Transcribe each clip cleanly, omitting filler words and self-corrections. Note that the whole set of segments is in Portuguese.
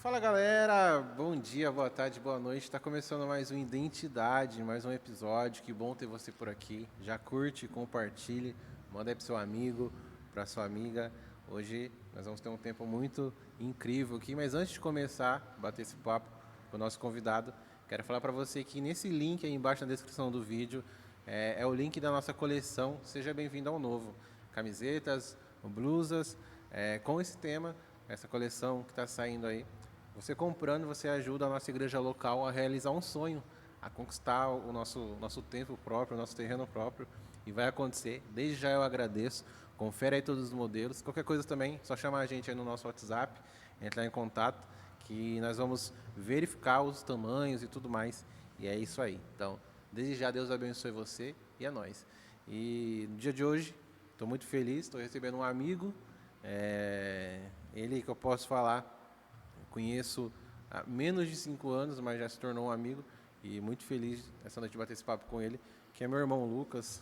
Fala galera, bom dia, boa tarde, boa noite. Está começando mais um Identidade, mais um episódio. Que bom ter você por aqui. Já curte, compartilhe, manda aí pro seu amigo, pra sua amiga. Hoje nós vamos ter um tempo muito incrível aqui, mas antes de começar a bater esse papo com o nosso convidado, quero falar para você que nesse link aí embaixo na descrição do vídeo é o link da nossa coleção. Seja bem-vindo ao novo. Camisetas, blusas, com esse tema, essa coleção que está saindo aí. Você comprando, você ajuda a nossa igreja local a realizar um sonho, a conquistar o nosso tempo próprio, o nosso terreno próprio. E vai acontecer. Desde já eu agradeço. Confere aí todos os modelos. Qualquer coisa também, só chamar a gente aí no nosso WhatsApp, entrar em contato, que nós vamos verificar os tamanhos e tudo mais. E é isso aí. Então, desde já Deus abençoe você e a nós. E no dia de hoje, estou muito feliz, estou recebendo um amigo, ele que eu posso falar. Conheço há menos de 5 anos, mas já se tornou um amigo. E muito feliz essa noite de bater esse papo com ele, que é meu irmão Lucas.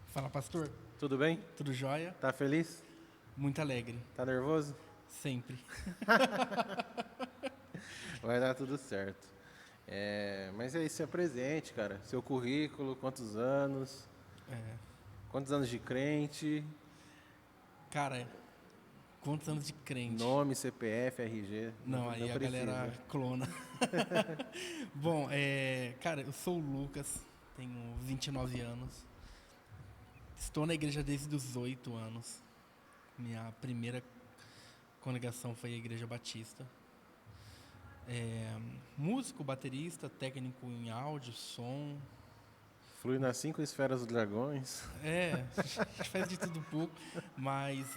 Fala, pastor. Tudo bem? Tudo jóia? Tá feliz? Muito alegre. Tá nervoso? Sempre. Vai dar tudo certo. Mas é isso, se apresente, cara. Seu currículo, quantos anos? É, Quantos anos de crente? cara, quantos anos de crente? Nome, CPF, RG? Não, aí a precisa. galera clona. Bom, cara, eu sou o Lucas, tenho 29 anos. Estou na igreja desde os 8 anos. Minha primeira congregação foi a Igreja Batista. Músico, baterista, técnico em áudio, som. Flui nas 5 esferas dos dragões. A gente faz de tudo um pouco, mas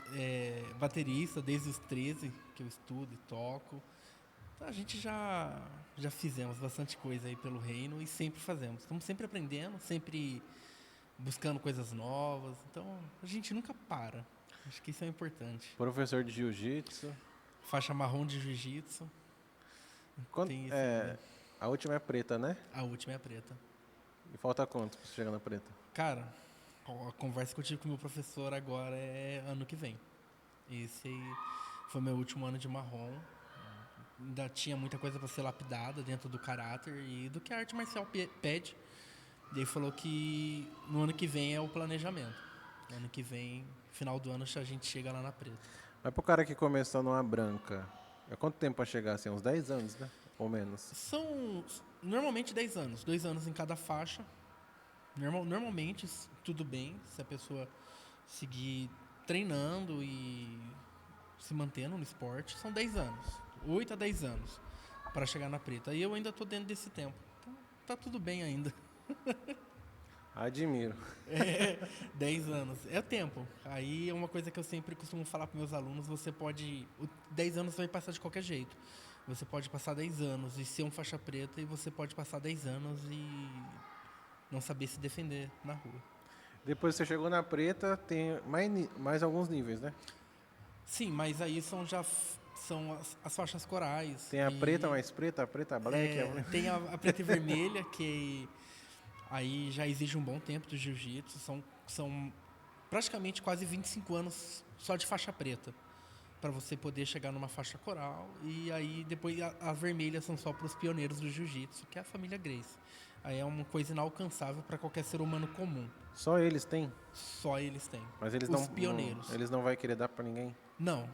baterista desde os 13 que eu estudo e toco. Então, a gente já fizemos bastante coisa aí pelo reino e sempre fazemos. Estamos sempre aprendendo, sempre buscando coisas novas. Então a gente nunca para. Acho que isso é importante. Professor de jiu-jitsu. Faixa marrom de jiu-jitsu. Tem isso aí. A última é preta, né? A última é a preta. E falta quanto pra você chegar na preta? Cara, a conversa que eu tive com o meu professor agora é ano que vem. Esse foi meu último ano de marrom. Ainda tinha muita coisa para ser lapidada dentro do caráter e do que a arte marcial pede. E ele falou que no ano que vem é o planejamento. No ano que vem, final do ano, a gente chega lá na preta. Mas pro cara que começou numa branca, é quanto tempo pra chegar assim? Uns 10 anos, né? Ou menos? São normalmente 10 anos. 2 anos em cada faixa. Normalmente, tudo bem se a pessoa seguir treinando e se mantendo no esporte. São 10 anos. 8 a 10 anos para chegar na preta. E eu ainda tô dentro desse tempo. Então, tá tudo bem ainda. Admiro. 10 anos. É o tempo. Aí é uma coisa que eu sempre costumo falar para meus alunos. Você pode... 10 anos vai passar de qualquer jeito. Você pode passar 10 anos e ser um faixa preta. E você pode passar 10 anos e não saber se defender na rua. Depois que você chegou na preta, tem mais alguns níveis, né? Sim, mas aí são as faixas corais. Tem a preta mais preta, a preta black. Tem a preta e vermelha, que aí já exige um bom tempo do jiu-jitsu. São praticamente quase 25 anos só de faixa preta, para você poder chegar numa faixa coral. E aí depois a vermelha são só para os pioneiros do jiu-jitsu, que é a família Gracie. Aí é uma coisa inalcançável para qualquer ser humano comum. Só eles têm? Só eles têm. Mas eles os pioneiros. Eles não vão querer dar pra ninguém? Não,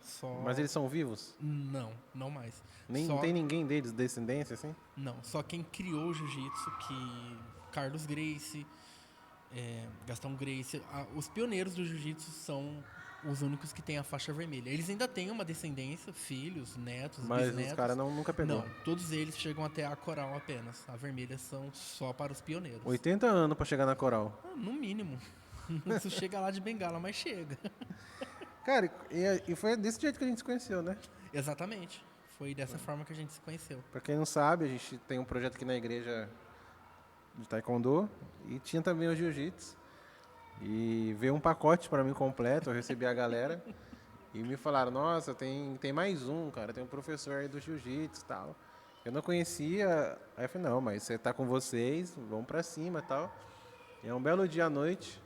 só... Mas eles são vivos? Não mais. Não tem ninguém deles, descendência, assim? Não, só quem criou o jiu-jitsu, que Carlos Gracie, Gastão Gracie, os pioneiros do jiu-jitsu são os únicos que têm a faixa vermelha. Eles ainda têm uma descendência, filhos, netos, mas bisnetos. Mas os caras nunca pegou? Não, todos eles chegam até a coral apenas. A vermelha são só para os pioneiros. 80 anos pra chegar na coral? No mínimo. Isso chega lá de bengala, mas chega. Cara, e foi desse jeito que a gente se conheceu, né? Exatamente. Foi dessa forma que a gente se conheceu. Pra quem não sabe, a gente tem um projeto aqui na igreja de taekwondo e tinha também o jiu-jitsu. E veio um pacote pra mim completo, eu recebi a galera e me falaram, nossa, tem mais um, cara, tem um professor aí do jiu-jitsu e tal. Eu não conhecia, aí eu falei, não, mas você tá com vocês, vamos pra cima e tal. E é um belo dia à noite,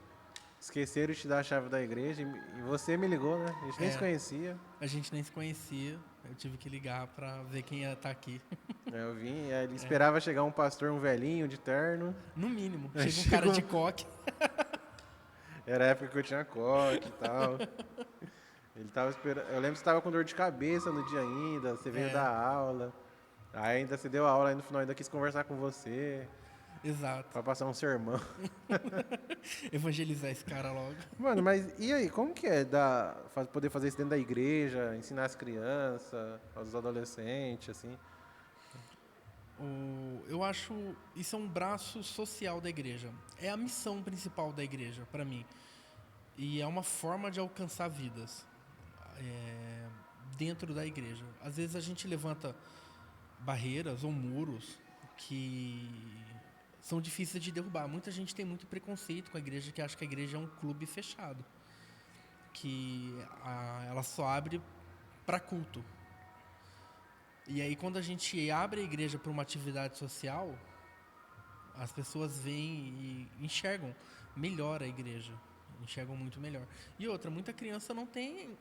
esqueceram de te dar a chave da igreja e você me ligou, né? A gente nem se conhecia. A gente nem se conhecia. Eu tive que ligar pra ver quem ia estar aqui. Eu vim, ele esperava chegar um pastor, um velhinho de terno. No mínimo. Aí Chega um cara de chegou- coque. Era a época que eu tinha coque e tal. Ele tava esperando. Eu lembro que você estava com dor de cabeça no dia ainda, você veio É. dar aula. Aí ainda você deu aula, aí no final ainda quis conversar com você, Exato. pra passar um sermão. Evangelizar esse cara logo. Mano, mas e aí, como que é poder fazer isso dentro da igreja, ensinar as crianças, os adolescentes, assim? Eu acho isso é um braço social da igreja. É a missão principal da igreja, para mim. E é uma forma de alcançar vidas dentro da igreja. Às vezes a gente levanta barreiras ou muros que são difíceis de derrubar. Muita gente tem muito preconceito com a igreja, que acha que a igreja é um clube fechado, que ela só abre para culto. E aí, quando a gente abre a igreja para uma atividade social, as pessoas veem e enxergam melhor a igreja. Enxergam muito melhor. E outra, muita criança não tem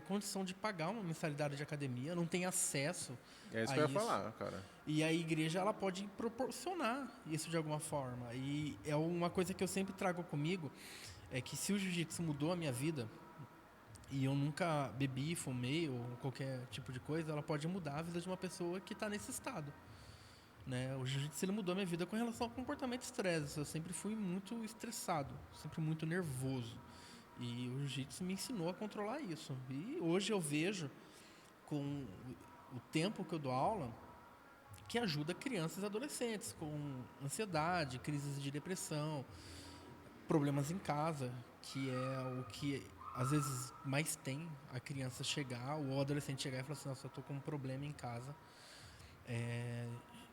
condição de pagar uma mensalidade de academia, não tem acesso É isso a que eu ia isso. falar, cara. E a igreja ela pode proporcionar isso de alguma forma. E é uma coisa que eu sempre trago comigo, é que se o jiu-jitsu mudou a minha vida, e eu nunca bebi, fumei ou qualquer tipo de coisa, ela pode mudar a vida de uma pessoa que está nesse estado. Né? O jiu-jitsu ele mudou a minha vida com relação ao comportamento de estresse. Eu sempre fui muito estressado, sempre muito nervoso. E o jiu-jitsu me ensinou a controlar isso. E hoje eu vejo, com o tempo que eu dou aula, que ajuda crianças e adolescentes com ansiedade, crises de depressão, problemas em casa, que é o que às vezes mais tem a criança chegar, ou o adolescente chegar e falar assim, nossa, eu tô com um problema em casa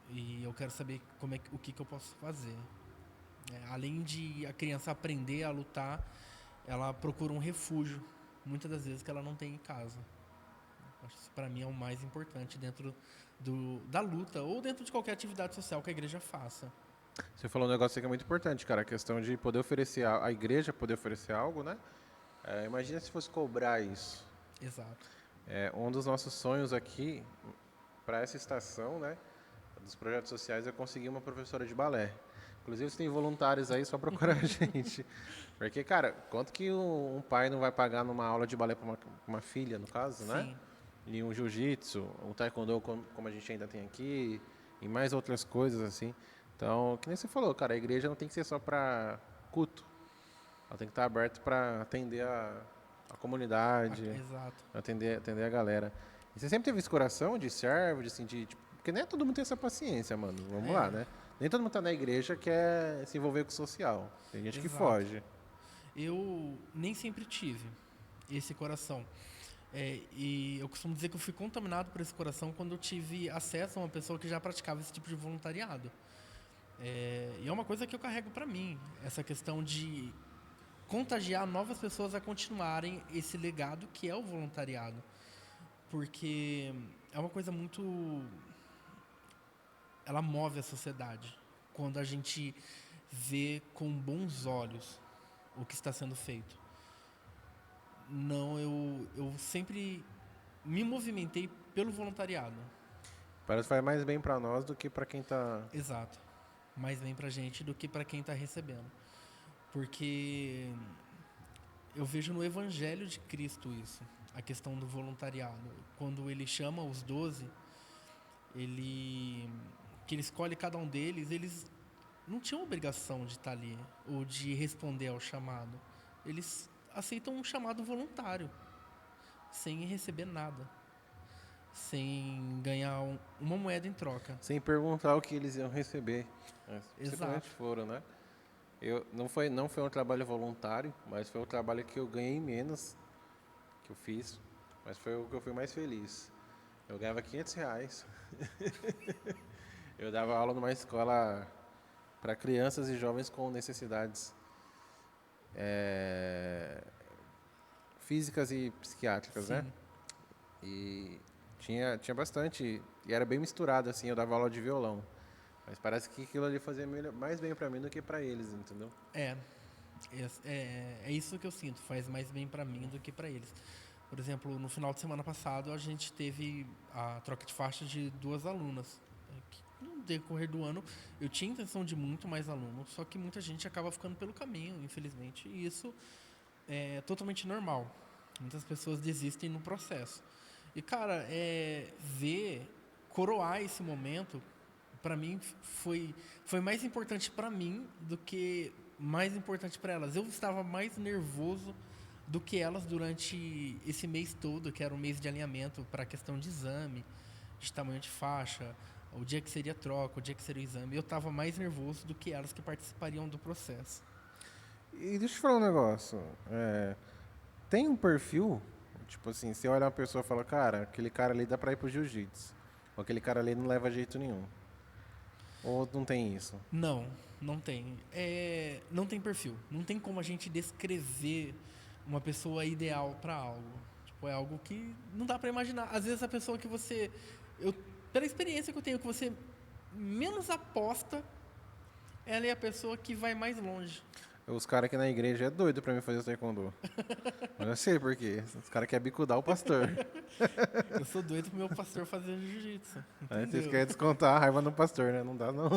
e eu quero saber o que eu posso fazer. Além de a criança aprender a lutar, ela procura um refúgio, muitas das vezes que ela não tem em casa. Acho que isso para mim é o mais importante dentro da luta ou dentro de qualquer atividade social que a igreja faça. Você falou um negócio que é muito importante, cara, a questão de poder oferecer, a igreja poder oferecer algo, né? Imagina se fosse cobrar isso. Exato. Um dos nossos sonhos aqui, para essa estação, né, dos projetos sociais, é conseguir uma professora de balé. Inclusive, se tem voluntários aí, só procurar a gente. Porque, cara, quanto que um pai não vai pagar numa aula de balé para uma filha, no caso, né? Sim. E um jiu-jitsu, um taekwondo, como a gente ainda tem aqui, e mais outras coisas, assim. Então, que nem você falou, cara, a igreja não tem que ser só para culto. Ela tem que estar aberta para atender a comunidade, Exato. atender a galera. E você sempre teve esse coração de servo, de sentir, tipo, porque nem todo mundo tem essa paciência, mano. Vamos lá, né? Nem todo mundo tá na igreja quer se envolver com o social. Tem gente que Exato. foge. Eu nem sempre tive esse coração. E eu costumo dizer que eu fui contaminado por esse coração quando eu tive acesso a uma pessoa que já praticava esse tipo de voluntariado. E é uma coisa que eu carrego para mim, essa questão de contagiar novas pessoas a continuarem esse legado que é o voluntariado. Porque é uma coisa muito... Ela move a sociedade. Quando a gente vê com bons olhos o que está sendo feito. Não, eu sempre me movimentei pelo voluntariado. Parece que faz mais bem para nós do que para quem tá... Exato. Mais bem pra gente do que pra quem está recebendo. Porque eu vejo no Evangelho de Cristo isso, a questão do voluntariado. Quando ele chama os 12, que ele escolhe cada um deles, eles não tinham obrigação de estar ali ou de responder ao chamado. Eles aceitam um chamado voluntário, sem receber nada, sem ganhar uma moeda em troca. Sem perguntar o que eles iam receber. Simplesmente Exato. foram, né? Não foi um trabalho voluntário, mas foi um trabalho que eu ganhei menos que eu fiz, mas foi o que eu fui mais feliz. Eu ganhava R$ 500. Eu dava aula numa escola para crianças e jovens com necessidades físicas e psiquiátricas, Sim. né? E tinha bastante, e era bem misturado, assim, eu dava aula de violão. Mas parece que aquilo ali fazia mais bem para mim do que para eles, entendeu? É isso que eu sinto, faz mais bem pra mim do que pra eles. Por exemplo, no final de semana passado, a gente teve a troca de faixa de 2 alunas. No decorrer do ano, eu tinha intenção de muito mais alunos, só que muita gente acaba ficando pelo caminho, infelizmente, e isso é totalmente normal. Muitas pessoas desistem no processo. E, cara, ver, coroar esse momento, para mim, foi mais importante para mim do que mais importante para elas. Eu estava mais nervoso do que elas durante esse mês todo, que era um mês de alinhamento para a questão de exame, de tamanho de faixa, o dia que seria a troca, o dia que seria o exame. Eu estava mais nervoso do que elas que participariam do processo. E deixa eu te falar um negócio. Tem um perfil, tipo assim, você olha uma pessoa e fala, cara, aquele cara ali dá pra ir pro jiu-jitsu. Ou aquele cara ali não leva jeito nenhum. Ou não tem isso? Não, não tem. Não tem perfil. Não tem como a gente descrever uma pessoa ideal para algo. Tipo, é algo que não dá para imaginar. Às vezes a pessoa que pela experiência que eu tenho, que você menos aposta, ela é a pessoa que vai mais longe. Os caras aqui na igreja é doido pra mim fazer taekwondo. Mas eu sei por quê. Os caras querem bicudar o pastor. Eu sou doido pro meu pastor fazer jiu-jitsu. Aí vocês Entendeu? querem descontar a raiva no pastor, né? Não dá, não.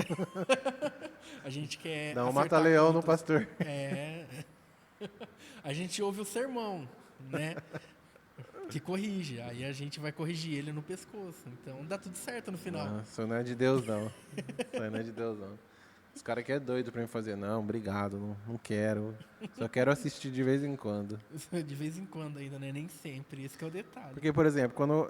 A gente quer. Dá um acertar mata-leão no contas. pastor. A gente ouve o sermão, né? Que corrige. Aí a gente vai corrigir ele no pescoço. Então dá tudo certo no final. Não, isso não é de Deus, não. Isso aí não é de Deus, não. Os caras que é doido pra mim fazer. Não, obrigado, não quero. Só quero assistir de vez em quando. De vez em quando ainda, né? Nem sempre. Esse que é o detalhe. Porque, por exemplo, quando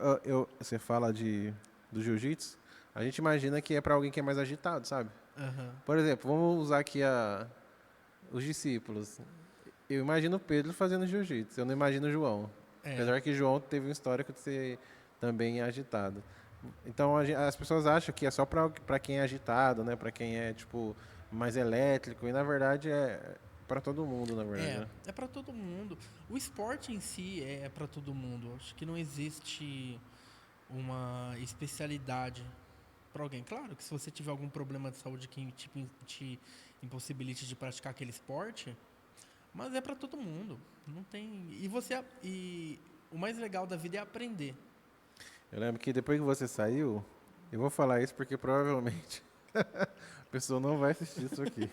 você fala do jiu-jitsu, a gente imagina que é pra alguém que é mais agitado, sabe? Aham. Por exemplo, vamos usar aqui os discípulos. Eu imagino o Pedro fazendo jiu-jitsu, eu não imagino o João. Apesar que o João teve um histórico de ser também agitado. Então as pessoas acham que é só para quem é agitado, né? Para quem é tipo mais elétrico, e na verdade é para todo mundo, na verdade. Né? É para todo mundo. O esporte em si é para todo mundo. Acho que não existe uma especialidade para alguém. Claro que se você tiver algum problema de saúde que te impossibilite de praticar aquele esporte, mas é para todo mundo. Não tem. E o mais legal da vida é aprender. Eu lembro que depois que você saiu, eu vou falar isso porque provavelmente a pessoa não vai assistir isso aqui.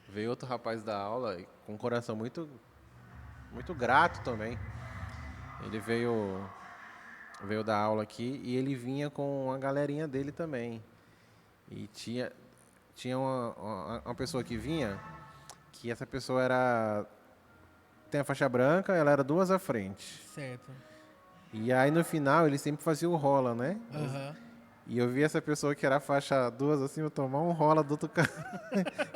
Veio outro rapaz da aula com um coração muito, muito grato também. Ele veio dar aula aqui e ele vinha com uma galerinha dele também. E tinha uma pessoa que vinha, que essa pessoa tem a faixa branca, ela era 2 à frente. Certo. E aí no final ele sempre fazia o rola, né? Aham. E eu vi essa pessoa que era faixa 2 assim, eu tomar um rola do outro cara,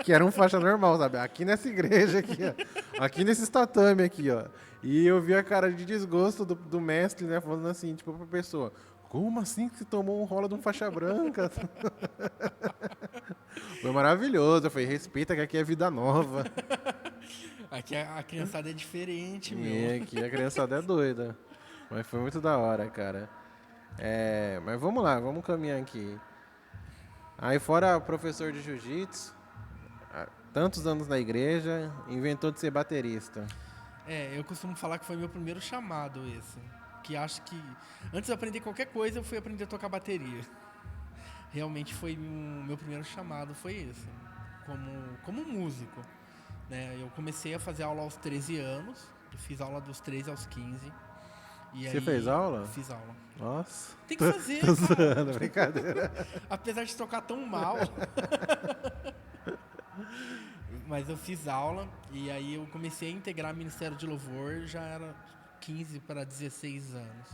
que era um faixa normal, sabe? Aqui nessa igreja aqui, ó. Aqui nesse tatame aqui, ó. E eu vi a cara de desgosto do mestre, né? Falando assim, tipo, pra pessoa, como assim que você tomou um rola de um faixa branca? Foi maravilhoso. Eu falei, respeita que aqui é vida nova. Aqui a criançada é diferente, E meu. aqui a criançada é doida. Mas foi muito da hora, cara. Mas vamos lá, vamos caminhar aqui. Aí fora professor de jiu-jitsu, tantos anos na igreja, inventou de ser baterista. Eu costumo falar que foi meu primeiro chamado esse. Que acho que antes de aprender qualquer coisa, eu fui aprender a tocar bateria. Realmente foi o meu primeiro chamado, foi esse. Como músico. Né? Eu comecei a fazer aula aos 13 anos. Eu fiz aula dos 13 aos 15. E Você aí, fez aula? Fiz aula. Nossa. Tem que fazer, Tô cara. zoando, brincadeira. Apesar de tocar tão mal. Mas eu fiz aula e aí eu comecei a integrar Ministério de Louvor, já era 15 para 16 anos.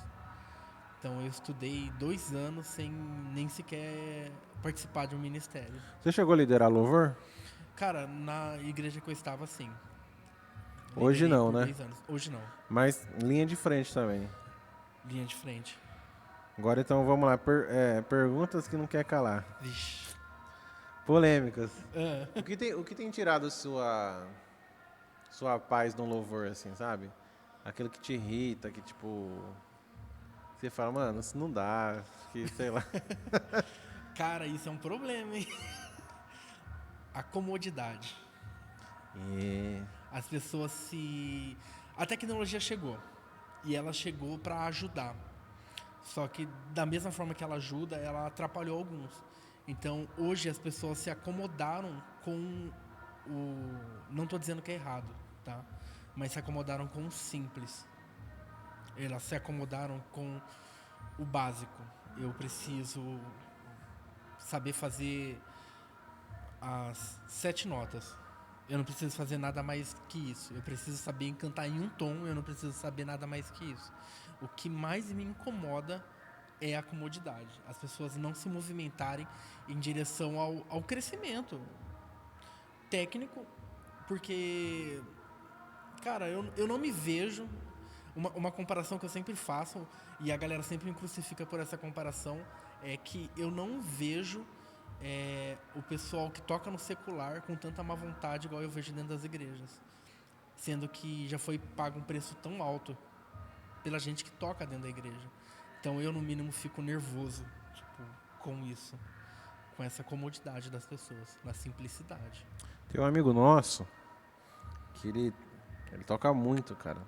Então eu estudei 2 anos sem nem sequer participar de um ministério. Você chegou a liderar louvor? Cara, na igreja que eu estava, sim. Hoje Liderei não, por né? 10 anos. Hoje não. Mas linha de frente também. Linha de frente. Agora então vamos lá. Perguntas que não quer calar. Vixe. Polêmicas. Ah. O que tem tirado sua paz no louvor, assim, sabe? Aquilo que te irrita, que tipo... Você fala, mano, isso não dá, que sei lá. Cara, isso é um problema, hein? A comodidade. É. As pessoas se... A tecnologia chegou. e ela chegou para ajudar. Só que da mesma forma que ela ajuda, ela atrapalhou alguns. Então, hoje as pessoas se acomodaram com o... Não estou dizendo que é errado, tá? Mas se acomodaram com o simples. Elas se acomodaram com o básico. Eu preciso saber fazer as 7 notas. Eu não preciso fazer nada mais que isso. Eu preciso saber cantar em um tom, eu não preciso saber nada mais que isso. O que mais me incomoda é a comodidade. As pessoas não se movimentarem em direção ao crescimento técnico, porque, cara, eu não me vejo. Uma comparação que eu sempre faço, e a galera sempre me crucifica por essa comparação, é que eu não vejo o pessoal que toca no secular com tanta má vontade igual eu vejo dentro das igrejas. Sendo que já foi pago um preço tão alto pela gente que toca dentro da igreja. Então eu, no mínimo, fico nervoso, tipo, com isso. Com essa comodidade das pessoas, na simplicidade. Tem um amigo nosso que ele toca muito, cara.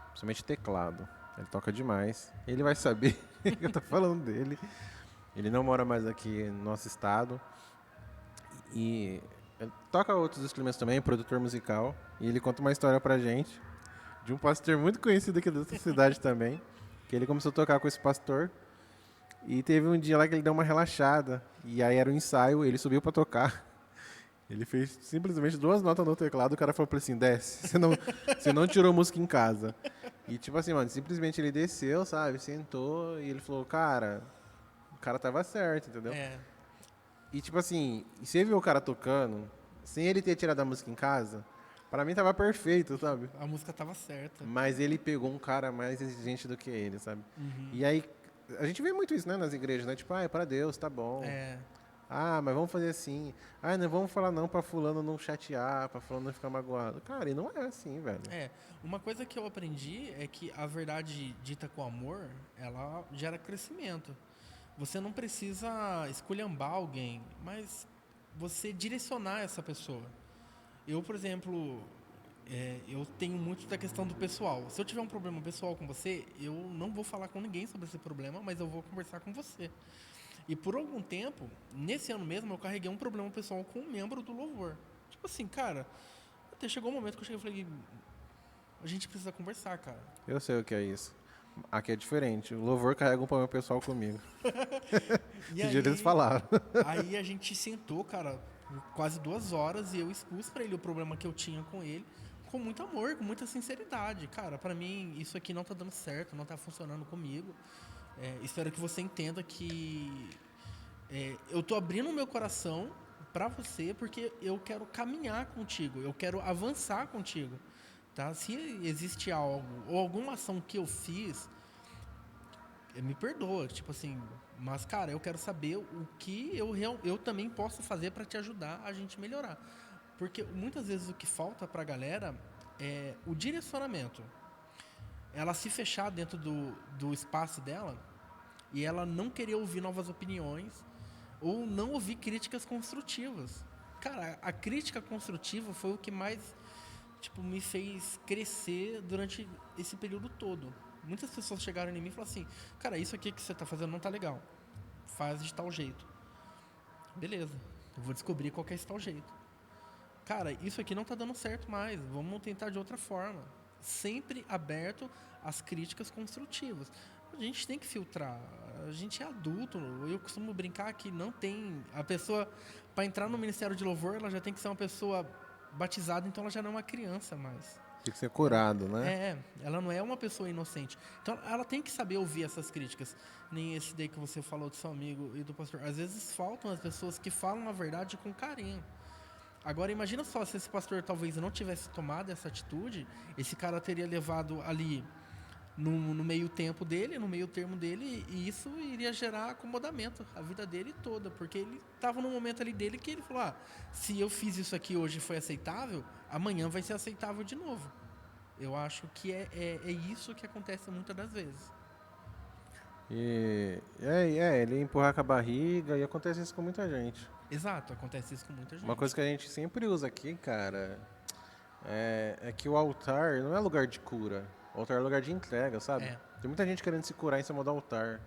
Principalmente teclado. Ele toca demais. Ele vai saber que eu tô falando dele. Ele não mora mais aqui no nosso estado. E ele toca outros instrumentos também, produtor musical. E ele conta uma história pra gente de um pastor muito conhecido aqui dessa cidade também. Que ele começou a tocar com esse pastor. E teve um dia lá que ele deu uma relaxada. E aí era um ensaio, ele subiu pra tocar. Ele fez simplesmente 2 notas no teclado, o cara falou pra ele assim, desce, você não tirou música em casa. E tipo assim, mano, simplesmente ele desceu, sabe, sentou e ele falou, cara, o cara tava certo, entendeu? E tipo assim, você viu o cara tocando, sem ele ter tirado a música em casa, pra mim tava perfeito, sabe? A música tava certa. Mas ele pegou um cara mais exigente do que ele, sabe? E aí, a gente vê muito isso, né, nas igrejas, né? Tipo, é pra Deus, tá bom. Ah, mas vamos fazer assim. Ah, não vamos falar não pra fulano não chatear, pra fulano não ficar magoado. Cara, e não é assim, velho. Uma coisa que eu aprendi é que a verdade dita com amor, ela gera crescimento. Você não precisa esculhambar alguém, mas você direcionar essa pessoa. Eu, por exemplo, eu tenho muito da questão do pessoal. Se eu tiver um problema pessoal com você, eu não vou falar com ninguém sobre esse problema, mas eu vou conversar com você. E por algum tempo, nesse ano mesmo, eu carreguei um problema pessoal com um membro do Louvor. Tipo assim, cara, até chegou um momento que eu cheguei e falei, a gente precisa conversar, cara. Eu sei o que é isso. Aqui é diferente. O Louvor carrega um problema pessoal comigo. Esse dia eles falaram. Aí a gente sentou, cara, por quase 2 horas e eu expus pra ele o problema que eu tinha com ele, com muito amor, com muita sinceridade. Cara, pra mim, isso aqui não tá dando certo, não tá funcionando comigo. Espero que você entenda que eu tô abrindo o meu coração pra você porque eu quero caminhar contigo, eu quero avançar contigo, tá? Se existe algo ou alguma ação que eu fiz, me perdoa, tipo assim, mas cara, eu quero saber o que eu também posso fazer pra te ajudar a gente melhorar, porque muitas vezes o que falta pra galera é o direcionamento. Ela se fechar dentro do espaço dela e ela não querer ouvir novas opiniões ou não ouvir críticas construtivas. Cara, a crítica construtiva foi o que mais me fez crescer durante esse período todo. Muitas pessoas chegaram em mim e falaram assim, cara, isso aqui que você tá fazendo não tá legal. Faz de tal jeito. Beleza, eu vou descobrir qual que é esse tal jeito. Cara, isso aqui não tá dando certo mais, vamos tentar de outra forma. Sempre aberto às críticas construtivas. A gente tem que filtrar. A gente é adulto. Eu costumo brincar que não tem... A pessoa, para entrar no Ministério de Louvor, ela já tem que ser uma pessoa batizada, então ela já não é uma criança mais. Tem que ser curado, né? Ela não é uma pessoa inocente. Então, ela tem que saber ouvir essas críticas. Nem esse daí que você falou do seu amigo e do pastor. Às vezes faltam as pessoas que falam a verdade com carinho. Agora, imagina só, se esse pastor talvez não tivesse tomado essa atitude, esse cara teria levado ali no meio tempo dele, no meio termo dele, e isso iria gerar acomodamento a vida dele toda, porque ele estava num momento ali dele que ele falou, se eu fiz isso aqui hoje e foi aceitável, amanhã vai ser aceitável de novo. Eu acho que é isso que acontece muitas das vezes. Ele empurrar com a barriga, e acontece isso com muita gente. Exato, acontece isso com muita gente. Uma coisa que a gente sempre usa aqui, cara, é que o altar não é lugar de cura. altar é lugar de entrega, sabe? É. Tem muita gente querendo se curar em cima do altar.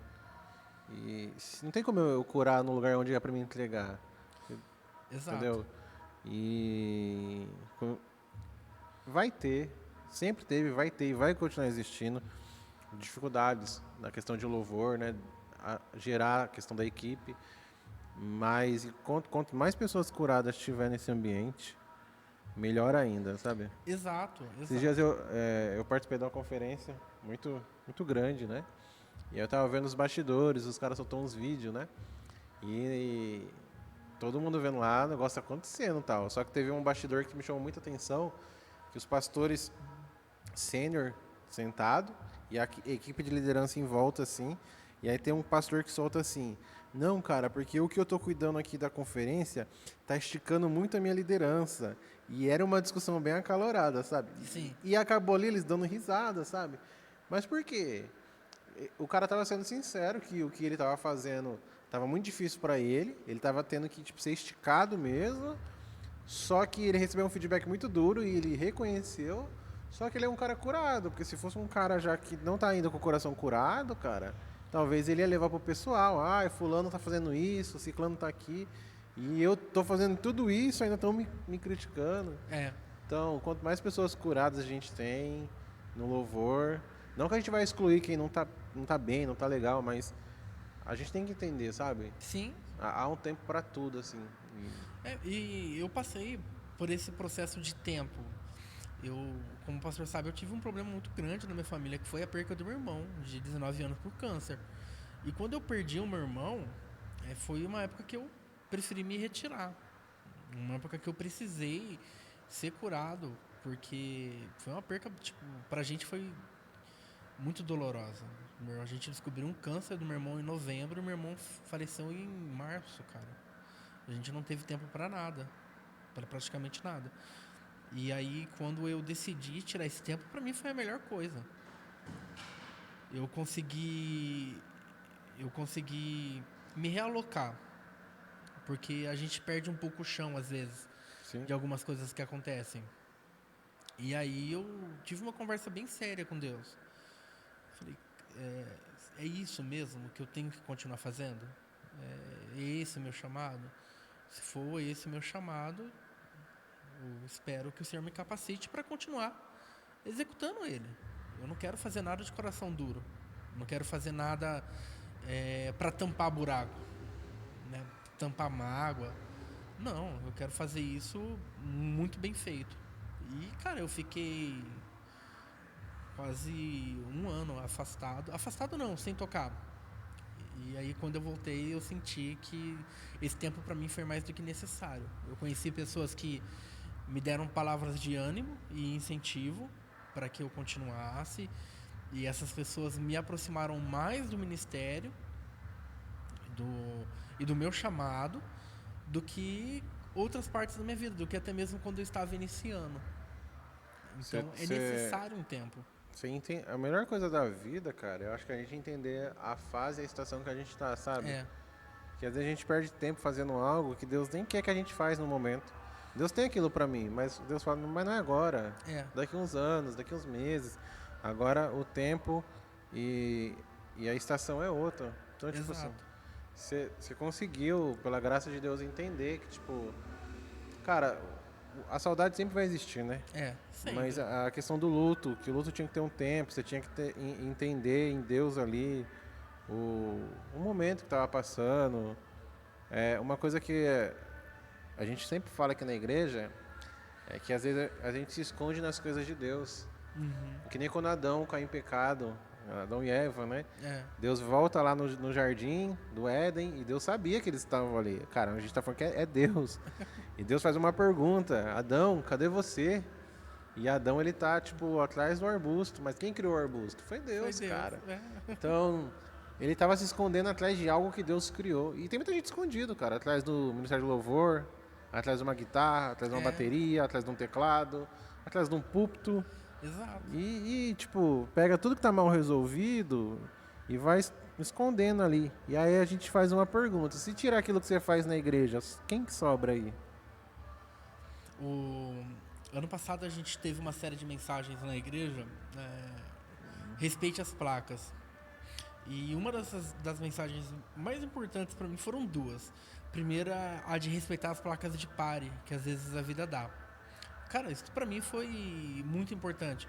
E não tem como eu curar no lugar onde é pra me entregar, Exato. entendeu? E vai ter, sempre teve, vai ter e vai continuar existindo dificuldades na questão de louvor, né? Gerar a questão da equipe. Mas quanto mais pessoas curadas tiver nesse ambiente, melhor ainda, sabe? Exato. Esses dias eu participei de uma conferência muito, muito grande, né? E eu tava vendo os bastidores, os caras soltou uns vídeos, né? E todo mundo vendo lá, o negócio acontecendo e tal. Só que teve um bastidor que me chamou muita atenção, que os pastores sênior sentado e a equipe de liderança em volta, assim. E aí tem um pastor que solta assim: não, cara, porque o que eu tô cuidando aqui da conferência tá esticando muito a minha liderança. E era uma discussão bem acalorada, sabe? Sim. E acabou ali eles dando risada, sabe? Mas por quê? O cara tava sendo sincero que o que ele tava fazendo tava muito difícil para ele tava tendo que tipo, ser esticado mesmo. Só que ele recebeu um feedback muito duro e ele reconheceu. Só que ele é um cara curado, porque se fosse um cara já que não tá ainda com o coração curado, cara, talvez ele ia levar pro pessoal. Ah, fulano tá fazendo isso, ciclano tá aqui. E eu tô fazendo tudo isso, ainda estão me criticando. É. Então, quanto mais pessoas curadas a gente tem no louvor, não que a gente vai excluir quem não tá bem, não tá legal, mas a gente tem que entender, sabe? Sim. Há um tempo para tudo, assim. E eu passei por esse processo de tempo. Eu, como o pastor sabe, eu tive um problema muito grande na minha família, que foi a perca do meu irmão, de 19 anos, por câncer. E quando eu perdi o meu irmão, foi uma época que eu preferi me retirar. Uma época que eu precisei ser curado, porque foi uma perca, tipo, pra gente foi muito dolorosa. A gente descobriu um câncer do meu irmão em novembro e meu irmão faleceu em março, cara. A gente não teve tempo pra nada, pra praticamente nada. E aí, quando eu decidi tirar esse tempo, pra mim foi a melhor coisa. Eu consegui me realocar, porque a gente perde um pouco o chão às vezes Sim. de algumas coisas que acontecem. E aí eu tive uma conversa bem séria com Deus. Falei, é isso mesmo que eu tenho que continuar fazendo? É esse o meu chamado? Se for esse o meu chamado, eu espero que o Senhor me capacite para continuar executando ele. Eu não quero fazer nada de coração duro. Não quero fazer nada para tampar buraco, né? Tampar mágoa. Não, eu quero fazer isso muito bem feito. E, cara, eu fiquei quase um ano afastado. Afastado não, sem tocar. E aí, quando eu voltei, eu senti que esse tempo para mim foi mais do que necessário. Eu conheci pessoas que me deram palavras de ânimo e incentivo para que eu continuasse. E essas pessoas me aproximaram mais do ministério e do meu chamado do que outras partes da minha vida, do que até mesmo quando eu estava iniciando. Então, é necessário um tempo. A melhor coisa da vida, cara, eu acho que a gente entender a fase e a situação que a gente tá, sabe? É, Que às vezes a gente perde tempo fazendo algo que Deus nem quer que a gente faz no momento. Deus tem aquilo pra mim, mas Deus fala, mas não é agora. Daqui uns anos, daqui uns meses. Agora o tempo e a estação é outra. Então, tipo assim, você conseguiu, pela graça de Deus, entender que, tipo, cara, a saudade sempre vai existir, né? sempre. Mas a questão do luto, que o luto tinha que ter um tempo, você tinha que entender em Deus ali o momento que estava passando. Uma coisa que a gente sempre fala aqui na igreja é que às vezes a gente se esconde nas coisas de Deus. Que nem quando Adão caiu em pecado, Adão e Eva, né? Deus volta lá no jardim do Éden e Deus sabia que eles estavam ali. Cara, a gente tá falando que é Deus. E Deus faz uma pergunta: Adão, cadê você? E Adão, ele tá, tipo, atrás do arbusto. Mas quem criou o arbusto? Foi Deus, cara. Então, ele tava se escondendo atrás de algo que Deus criou. E tem muita gente escondido, cara. Atrás do Ministério do Louvor, atrás de uma guitarra, atrás de uma bateria, atrás de um teclado, atrás de um púlpito. Exato. E, tipo, pega tudo que tá mal resolvido e vai escondendo ali. E aí a gente faz uma pergunta: se tirar aquilo que você faz na igreja, quem que sobra aí? Ano passado a gente teve uma série de mensagens na igreja respeite as placas. E uma das mensagens mais importantes para mim foram duas. Primeira, a de respeitar as placas de pare, que às vezes a vida dá. Cara, isso para mim foi muito importante.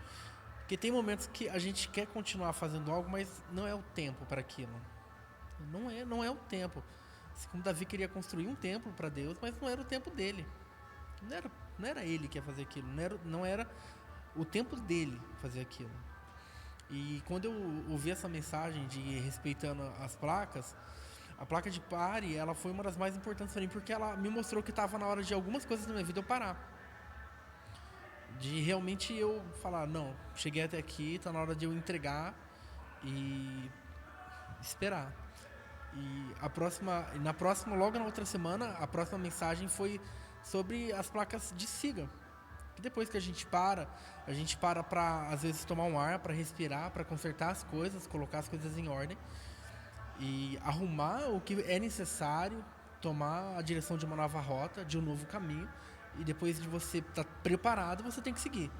Porque tem momentos que a gente quer continuar fazendo algo, mas não é o tempo para aquilo. Não é o tempo. Assim como Davi queria construir um templo para Deus, mas não era o tempo dele. Não era ele que ia fazer aquilo. Não era o tempo dele fazer aquilo. E quando eu ouvi essa mensagem de respeitando as placas, a placa de pare, ela foi uma das mais importantes para mim, porque ela me mostrou que estava na hora de algumas coisas na minha vida eu parar. De realmente eu falar, não, cheguei até aqui, está na hora de eu entregar e esperar. E logo na outra semana, a próxima mensagem foi sobre as placas de siga. Que depois que a gente para para às vezes tomar um ar, para respirar, para consertar as coisas, colocar as coisas em ordem e arrumar o que é necessário, tomar a direção de uma nova rota, de um novo caminho, e depois de você estar preparado, você tem que seguir.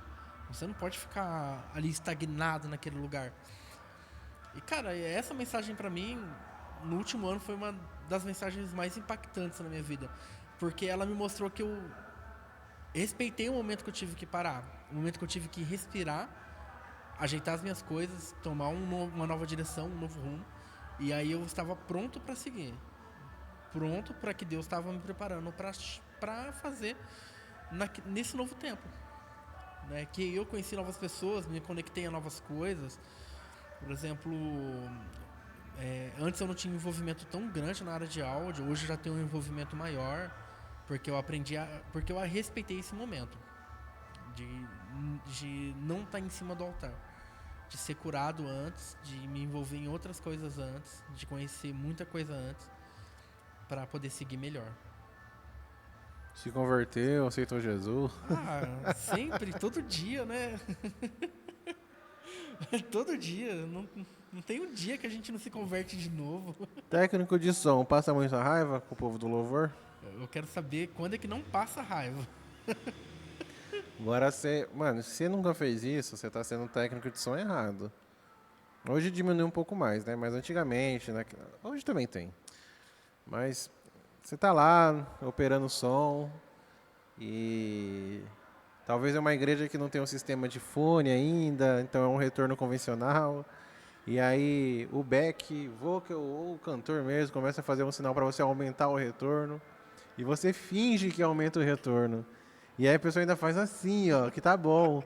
Você não pode ficar ali estagnado naquele lugar. E cara, essa mensagem para mim no último ano foi uma das mensagens mais impactantes na minha vida, porque ela me mostrou que eu respeitei o momento que eu tive que parar, o momento que eu tive que respirar, ajeitar as minhas coisas, tomar uma nova direção, um novo rumo, e aí eu estava pronto para seguir, pronto para que Deus estava me preparando para fazer nesse novo tempo, né? Que eu conheci novas pessoas, me conectei a novas coisas. Por exemplo, antes eu não tinha um envolvimento tão grande na área de áudio, hoje eu já tenho um envolvimento maior, porque eu respeitei esse momento de não estar em cima do altar, de ser curado antes, de me envolver em outras coisas antes, de conhecer muita coisa antes, para poder seguir melhor. Se converteu, aceitou Jesus. Ah, sempre, todo dia, né? Todo dia. Não tem um dia que a gente não se converte de novo. Técnico de som, passa muita raiva com o povo do louvor? Eu quero saber quando é que não passa raiva. Agora mano, se você nunca fez isso, você tá sendo um técnico de som errado. Hoje diminuiu um pouco mais, né? Mas antigamente, né? Hoje também tem. Mas você tá lá operando som e talvez é uma igreja que não tem um sistema de fone ainda, então é um retorno convencional. E aí o back vocal ou o cantor mesmo começa a fazer um sinal para você aumentar o retorno e você finge que aumenta o retorno. E aí a pessoa ainda faz assim, ó, que tá bom.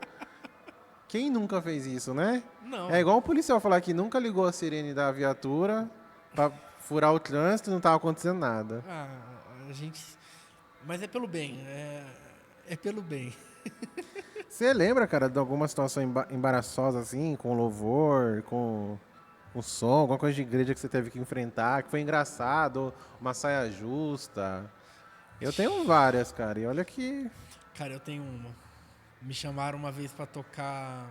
Quem nunca fez isso, né? Não. É igual o policial falar que nunca ligou a sirene da viatura pra furar o trânsito e não tava acontecendo nada. Ah, a gente. Mas é pelo bem. É pelo bem. Você lembra, cara, de alguma situação embaraçosa assim, com louvor, com som, alguma coisa de igreja que você teve que enfrentar, que foi engraçado, uma saia justa? Eu tenho várias, cara, e olha que... Cara, eu tenho uma. Me chamaram uma vez pra tocar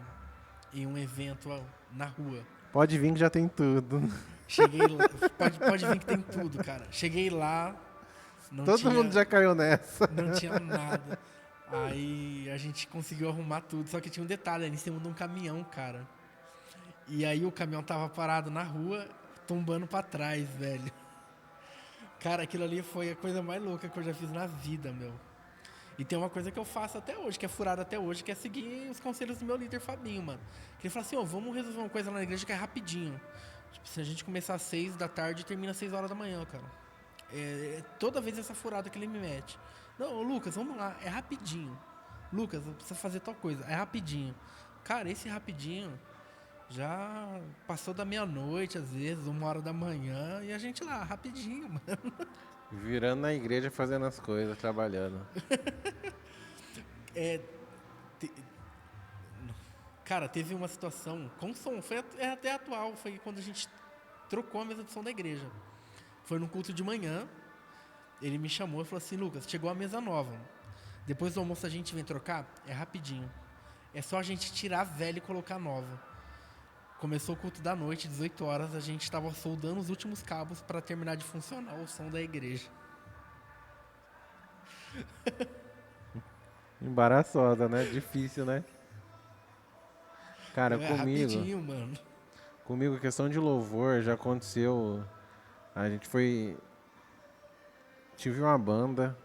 em um evento na rua. Pode vir que já tem tudo. Cheguei lá. Pode vir que tem tudo, cara. Cheguei lá. Todo mundo já caiu nessa. Não tinha nada. Aí a gente conseguiu arrumar tudo. Só que tinha um detalhe, ali em cima de um caminhão, cara. E aí o caminhão tava parado na rua, tombando pra trás, velho. Cara, aquilo ali foi a coisa mais louca que eu já fiz na vida, meu. E tem uma coisa que eu faço até hoje, que é furada até hoje, que é seguir os conselhos do meu líder, Fabinho, mano. Que ele fala assim, vamos resolver uma coisa lá na igreja que é rapidinho. Tipo, se a gente começar às 6 da tarde e termina às 6 horas da manhã, cara. Toda vez essa furada que ele me mete. Não, Lucas, vamos lá, é rapidinho. Lucas, precisa fazer tal coisa, é rapidinho. Cara, esse rapidinho já passou da meia-noite, às vezes, 1 hora da manhã, e a gente lá, rapidinho, mano. Virando na igreja, fazendo as coisas, trabalhando. Cara, teve uma situação com som, foi até atual, foi quando a gente trocou a mesa de som da igreja. Foi num culto de manhã, ele me chamou e falou assim, Lucas, chegou a mesa nova. Depois do almoço a gente vem trocar? É rapidinho. É só a gente tirar a velha e colocar a nova. Começou o culto da noite, 18 horas, a gente estava soldando os últimos cabos para terminar de funcionar o som da igreja. Embaraçosa, né? Difícil, né? Cara, É rapidinho, mano. comigo, questão de louvor, já aconteceu. A gente foi. Tive uma banda,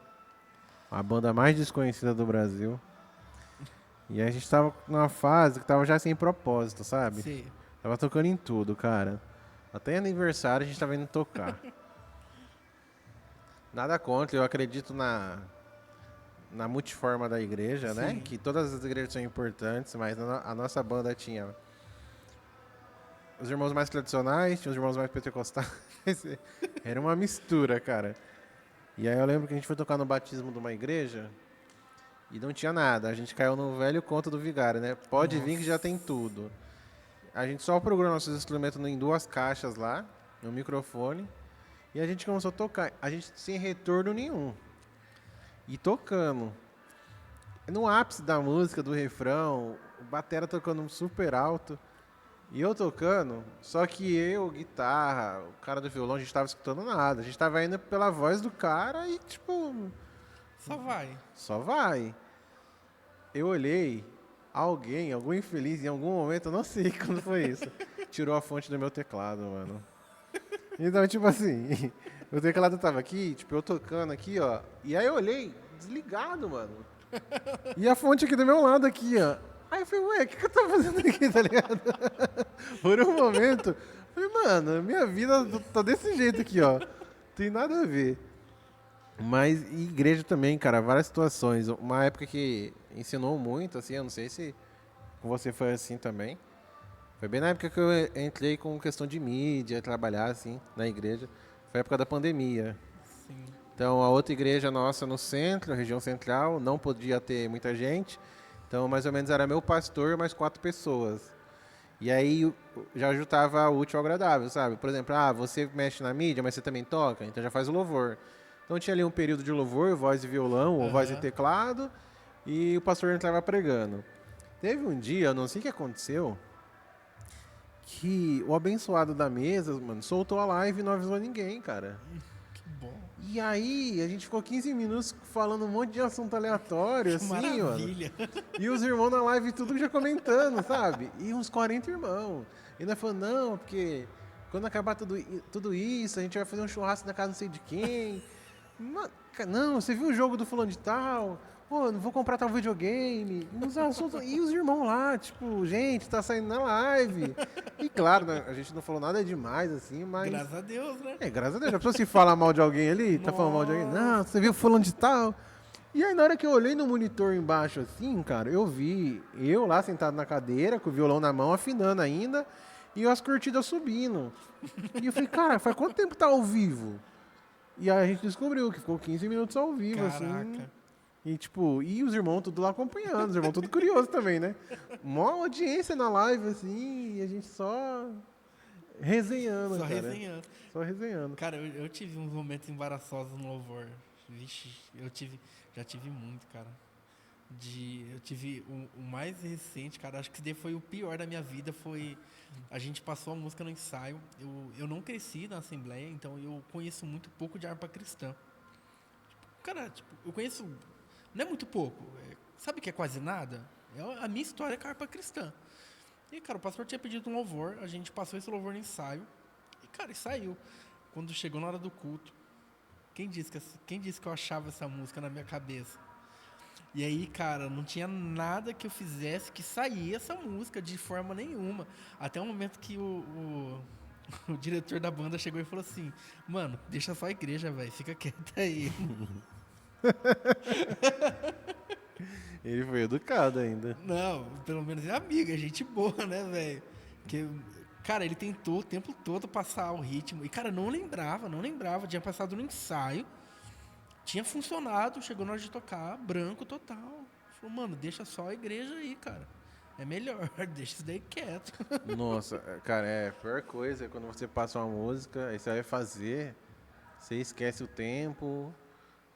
a banda mais desconhecida do Brasil. E a gente tava numa fase que tava já sem propósito, sabe? Sei. Tava tocando em tudo, cara. Até aniversário a gente tava indo tocar. Nada contra, eu acredito na multiforma da igreja, né? Sim. Que todas as igrejas são importantes, mas a nossa banda tinha os irmãos mais tradicionais, tinha os irmãos mais pentecostais. Era uma mistura, cara. E aí eu lembro que a gente foi tocar no batismo de uma igreja e não tinha nada. A gente caiu no velho conto do vigário, né? Pode vir que já tem tudo. A gente só programou nossos instrumentos em 2 caixas lá, no microfone, e a gente começou a tocar. A gente sem retorno nenhum. E tocando. No ápice da música, do refrão, o batera tocando super alto. E eu tocando, só que eu, guitarra, o cara do violão, a gente tava escutando nada. A gente tava indo pela voz do cara e, tipo, Só vai. só vai. Eu olhei, algum infeliz, em algum momento, eu não sei quando foi isso, tirou a fonte do meu teclado, mano. Então, tipo assim, o teclado tava aqui, tipo, eu tocando aqui, ó. E aí eu olhei, desligado, mano. E a fonte aqui do meu lado, aqui, ó. Aí eu falei, ué, o que eu tô fazendo aqui, tá ligado? Por um momento, eu falei, mano, minha vida tá desse jeito aqui, ó. Tem nada a ver. Mas e igreja também, cara, várias situações. Uma época que ensinou muito, assim, eu não sei se com você foi assim também. Foi bem na época que eu entrei com questão de mídia, trabalhar, assim, na igreja. Foi a época da pandemia. Sim. Então, a outra igreja nossa no centro, região central, não podia ter muita gente. Então, mais ou menos era meu pastor mais 4 pessoas. E aí já juntava o útil ao agradável, sabe? Por exemplo, você mexe na mídia, mas você também toca, então já faz o louvor. Então tinha ali um período de louvor, voz e violão, ou voz e teclado, e o pastor entrava pregando. Teve um dia, eu não sei o que aconteceu, que o abençoado da mesa, mano, soltou a live e não avisou ninguém, cara. Que bom. E aí, a gente ficou 15 minutos falando um monte de assunto aleatório, Que assim, mano. maravilha. E os irmãos na live tudo já comentando, sabe? E uns 40 irmãos. E nós falando, não, porque quando acabar tudo isso, a gente vai fazer um churrasco na casa não sei de quem. Não, você viu o jogo do fulano de tal? Pô, não vou comprar tal videogame. E os irmãos lá, tipo, gente, tá saindo na live. E claro, né, a gente não falou nada demais, assim, mas... Graças a Deus, né? graças a Deus. Já pensou se falar mal de alguém ali? Tá falando mal de alguém? Não, você viu fulano de tal? E aí, na hora que eu olhei no monitor embaixo, assim, cara, eu vi eu lá sentado na cadeira, com o violão na mão, afinando ainda, e as curtidas subindo. E eu falei, cara, faz quanto tempo tá ao vivo? E aí a gente descobriu que ficou 15 minutos ao vivo, assim. Caraca. E tipo, e os irmãos tudo lá acompanhando, os irmãos tudo curiosos também, né? Mó audiência na live, assim, e a gente só resenhando, Só cara. resenhando. Só resenhando. Cara, eu tive uns momentos embaraçosos no louvor. Vixe, já tive muito, cara. Eu tive o mais recente, cara, acho que esse foi o pior da minha vida, foi... A gente passou a música no ensaio. Eu não cresci na Assembleia, então eu conheço muito pouco de harpa cristã. Cara, tipo, eu conheço... Não é muito pouco. Sabe o que é quase nada? É a minha história com a harpa cristã. E, cara, o pastor tinha pedido um louvor, a gente passou esse louvor no ensaio. E, cara, saiu. Quando chegou na hora do culto, quem disse que eu achava essa música na minha cabeça? E aí, cara, não tinha nada que eu fizesse que saía essa música de forma nenhuma. Até o momento que o diretor da banda chegou e falou assim: mano, deixa só a igreja, velho, fica quieto aí. Ele foi educado ainda. Não, pelo menos é amigo, é gente boa, né, velho? Porque, cara, ele tentou o tempo todo passar o ritmo. E, cara, não lembrava. Tinha passado no ensaio. Tinha funcionado, chegou na hora de tocar, branco total. Falou, mano, deixa só a igreja aí, cara. É melhor, deixa isso daí quieto. Nossa, cara, a pior coisa é quando você passa uma música, aí você vai fazer, você esquece o tempo,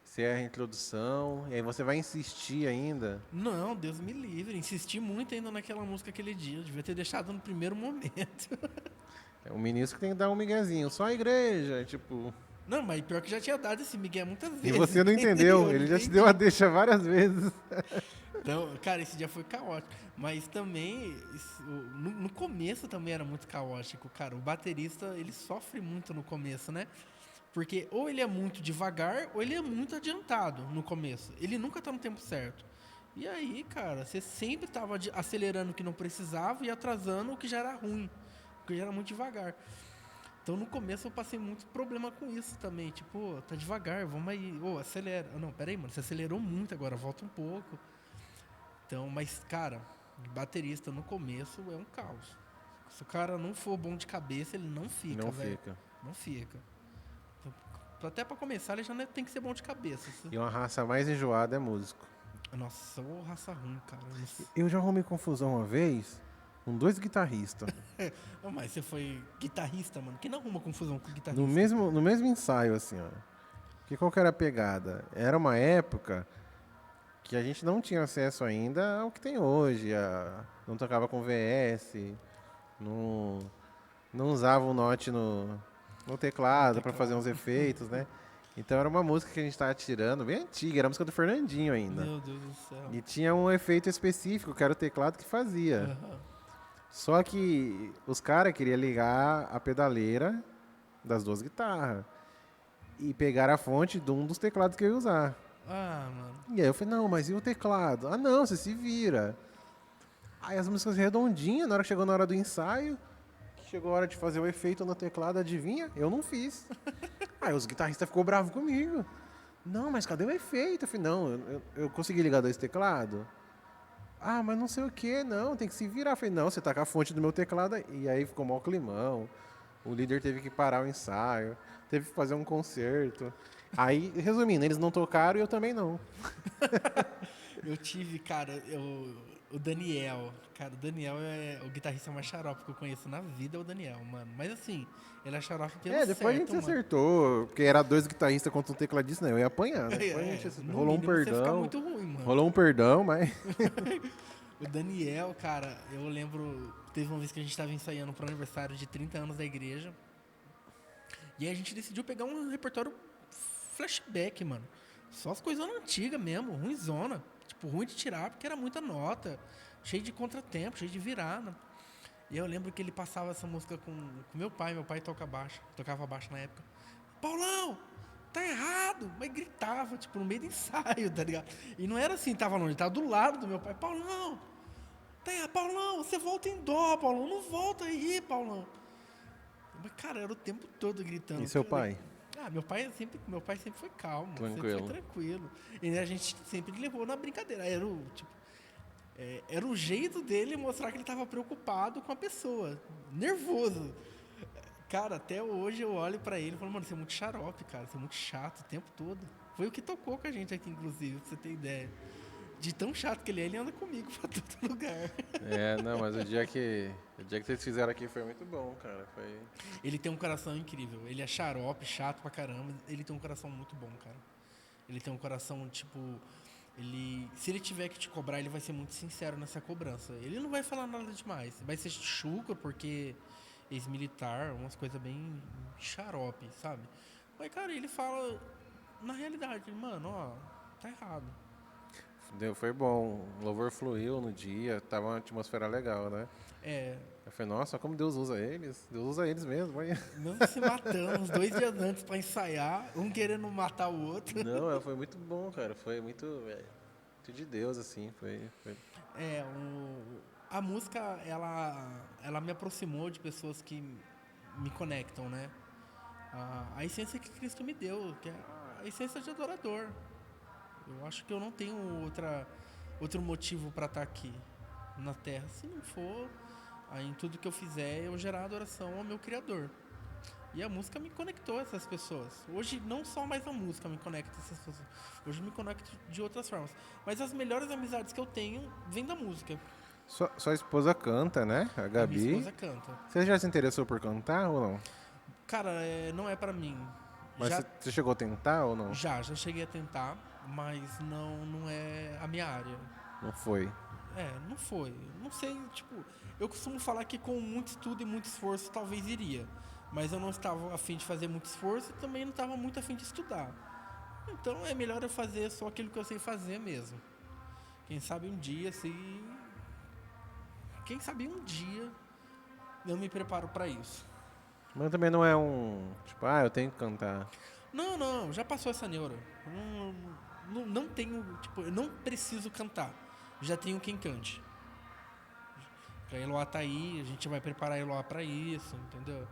você erra a introdução, e aí você vai insistir ainda. Não, Deus me livre. Insisti muito ainda naquela música aquele dia. Eu devia ter deixado no primeiro momento. É um ministro que tem que dar um miguezinho, só a igreja, tipo... Não, mas pior que já tinha dado esse migué muitas vezes. E você não entendeu, Eu ele já te entendi. deu a deixa várias vezes. Então, cara, esse dia foi caótico. Mas também, no começo também era muito caótico, cara. O baterista, ele sofre muito no começo, né? Porque ou ele é muito devagar, ou ele é muito adiantado no começo. Ele nunca tá no tempo certo. E aí, cara, você sempre tava acelerando o que não precisava e atrasando o que já era ruim. O que já era muito devagar. Então, no começo, eu passei muito problema com isso também. Tipo, tá devagar, vamos aí. Acelera. Não, pera aí, mano, você acelerou muito agora, volta um pouco. Então, mas, cara, baterista no começo é um caos. Se o cara não for bom de cabeça, ele não fica, Não velho. fica. Não fica. Então, até pra começar, ele já tem que ser bom de cabeça. E uma raça mais enjoada é músico. Nossa, ô raça ruim, cara. Eu já arrumei confusão uma vez com 2 guitarristas. Não, mas você foi guitarrista, mano. Quem não arruma confusão com guitarrista? No mesmo ensaio, assim, ó. Que qual que era a pegada? Era uma época que a gente não tinha acesso ainda ao que tem hoje. Não tocava com VS, não usava o note no teclado para fazer uns efeitos, né? Então era uma música que a gente estava tirando, bem antiga, era a música do Fernandinho ainda. Meu Deus do céu. E tinha um efeito específico, que era o teclado que fazia. Aham. Só que os caras queriam ligar a pedaleira das 2 guitarras e pegar a fonte de um dos teclados que eu ia usar. Ah, mano. E aí eu falei, não, mas e o teclado? Ah, não, você se vira. Aí as músicas redondinhas, na hora que chegou na hora do ensaio, chegou a hora de fazer o efeito no teclado, adivinha? Eu não fiz. Aí os guitarristas ficou bravos comigo. Não, mas cadê o efeito? Eu falei, não, eu consegui ligar 2 teclados. Ah, mas não sei o que, não, tem que se virar. Eu falei, não, você tá com a fonte do meu teclado. E aí ficou mó climão. O líder teve que parar o ensaio, teve que fazer um concerto. Aí, resumindo, eles não tocaram e eu também não. Eu tive, cara, o Daniel. Cara, o Daniel é o guitarrista mais xarope que eu conheço na vida, é o Daniel, mano. Mas assim, ele é xarope pelo certo, Depois a gente se mano. acertou, porque era 2 guitarristas contra um tecladista, né? Eu ia apanhar, né? Depois a gente No rolou um mínimo, você fica perdão. muito ruim, mano. Rolou um perdão, mas. O Daniel, cara, eu lembro, teve uma vez que a gente tava ensaiando pro aniversário de 30 anos da igreja. E aí a gente decidiu pegar um repertório flashback, mano. Só as coisas antigas mesmo, ruimzona. Tipo, ruim de tirar, porque era muita nota. Cheio de contratempo, cheio de virada. E eu lembro que ele passava essa música com meu pai. Meu pai tocava baixo na época. Paulão, tá errado. Mas gritava, tipo, no meio do ensaio, tá ligado? E não era assim, tava longe, tava do lado do meu pai. Paulão, Paulão, você volta em dó, Paulão. Não volta aí, Paulão. Mas, cara, era o tempo todo gritando. E seu pai? Meu pai sempre foi calmo, Tranquilo. sempre foi tranquilo. E a gente sempre levou na brincadeira. Era o jeito dele mostrar que ele estava preocupado com a pessoa, nervoso. Cara, até hoje eu olho pra ele e falo, mano, você é muito xarope, cara, você é muito chato o tempo todo. Foi o que tocou com a gente aqui, inclusive, pra você ter ideia. De tão chato que ele anda comigo pra todo lugar. Não, mas o dia que vocês fizeram aqui foi muito bom, cara. Ele tem um coração incrível. Ele é xarope, chato pra caramba. Ele tem um coração muito bom, cara. Ele tem um coração, tipo... Se ele tiver que te cobrar, ele vai ser muito sincero nessa cobrança. Ele não vai falar nada demais. Vai ser chucro, porque ex-militar, umas coisas bem xarope, sabe? Mas, cara, ele fala na realidade. Mano, ó, tá errado. Foi bom. O louvor fluiu no dia, tava uma atmosfera legal, né? Eu falei, nossa, como Deus usa eles. Deus usa eles mesmo. Mesmo se matando uns 2 dias antes pra ensaiar, um querendo matar o outro. Não, foi muito bom, cara. Foi muito de Deus, assim. A música, ela me aproximou de pessoas que me conectam, né? A essência que Cristo me deu, que é a essência de adorador. Eu acho que eu não tenho outro motivo para estar aqui na Terra. Se não for, aí em tudo que eu fizer, eu gerar adoração ao meu Criador. E a música me conectou a essas pessoas. Hoje, não só mais a música me conecta a essas pessoas. Hoje me conecto de outras formas. Mas as melhores amizades que eu tenho vêm da música. Sua esposa canta, né? A Gabi. Minha esposa canta. Você já se interessou por cantar ou não? Cara, não é pra mim. Mas você chegou a tentar ou não? Já cheguei a tentar, mas não é a minha área. Não foi? Não foi. Não sei, tipo, eu costumo falar que com muito estudo e muito esforço talvez iria. Mas eu não estava a fim de fazer muito esforço e também não estava muito a fim de estudar. Então é melhor eu fazer só aquilo que eu sei fazer mesmo. Quem sabe um dia, quem sabe um dia eu me preparo pra isso. Mas também não é um, tipo, eu tenho que cantar. Não, já passou essa neura. Não tenho, tipo, eu não preciso cantar. Já tenho quem cante. A Eloá tá aí, a gente vai preparar a Eloá pra isso, entendeu?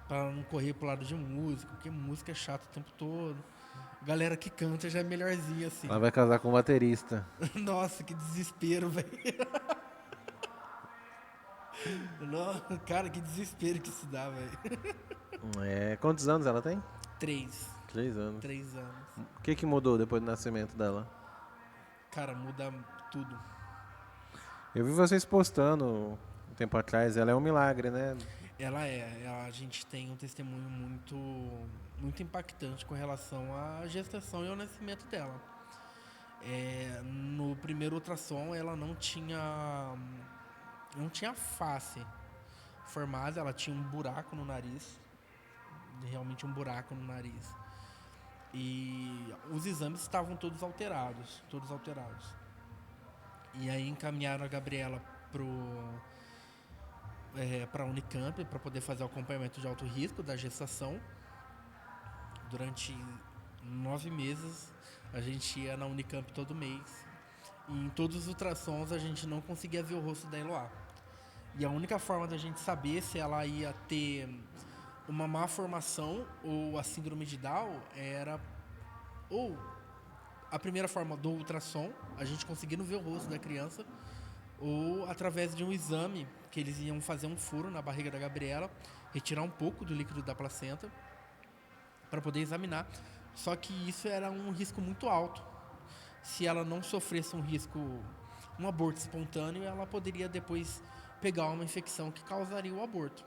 Pra ela não correr pro lado de música, porque música é chato o tempo todo. Galera que canta já é melhorzinha, assim. Ela vai casar com um baterista. Nossa, que desespero, velho. Cara, que desespero que isso dá, velho. Quantos anos ela tem? 3. 3 anos. 3 anos. O que mudou depois do nascimento dela? Cara, muda tudo. Eu vi vocês postando um tempo atrás, ela é um milagre, né? A gente tem um testemunho muito impactante com relação à gestação e ao nascimento dela. No primeiro ultrassom, ela não tinha face formada, ela tinha um buraco no nariz, realmente um buraco no nariz. E os exames estavam todos alterados. E aí encaminharam a Gabriela para a Unicamp para poder fazer o acompanhamento de alto risco da gestação. Durante 9 meses a gente ia na Unicamp todo mês. E em todos os ultrassons a gente não conseguia ver o rosto da Eloá. E a única forma da gente saber se ela ia ter uma má formação ou a síndrome de Down era ou a primeira forma do ultrassom, a gente conseguindo ver o rosto da criança, ou através de um exame que eles iam fazer um furo na barriga da Gabriela, retirar um pouco do líquido da placenta para poder examinar. Só que isso era um risco muito alto. Se ela não sofresse um aborto espontâneo, ela poderia depois pegar uma infecção que causaria o aborto.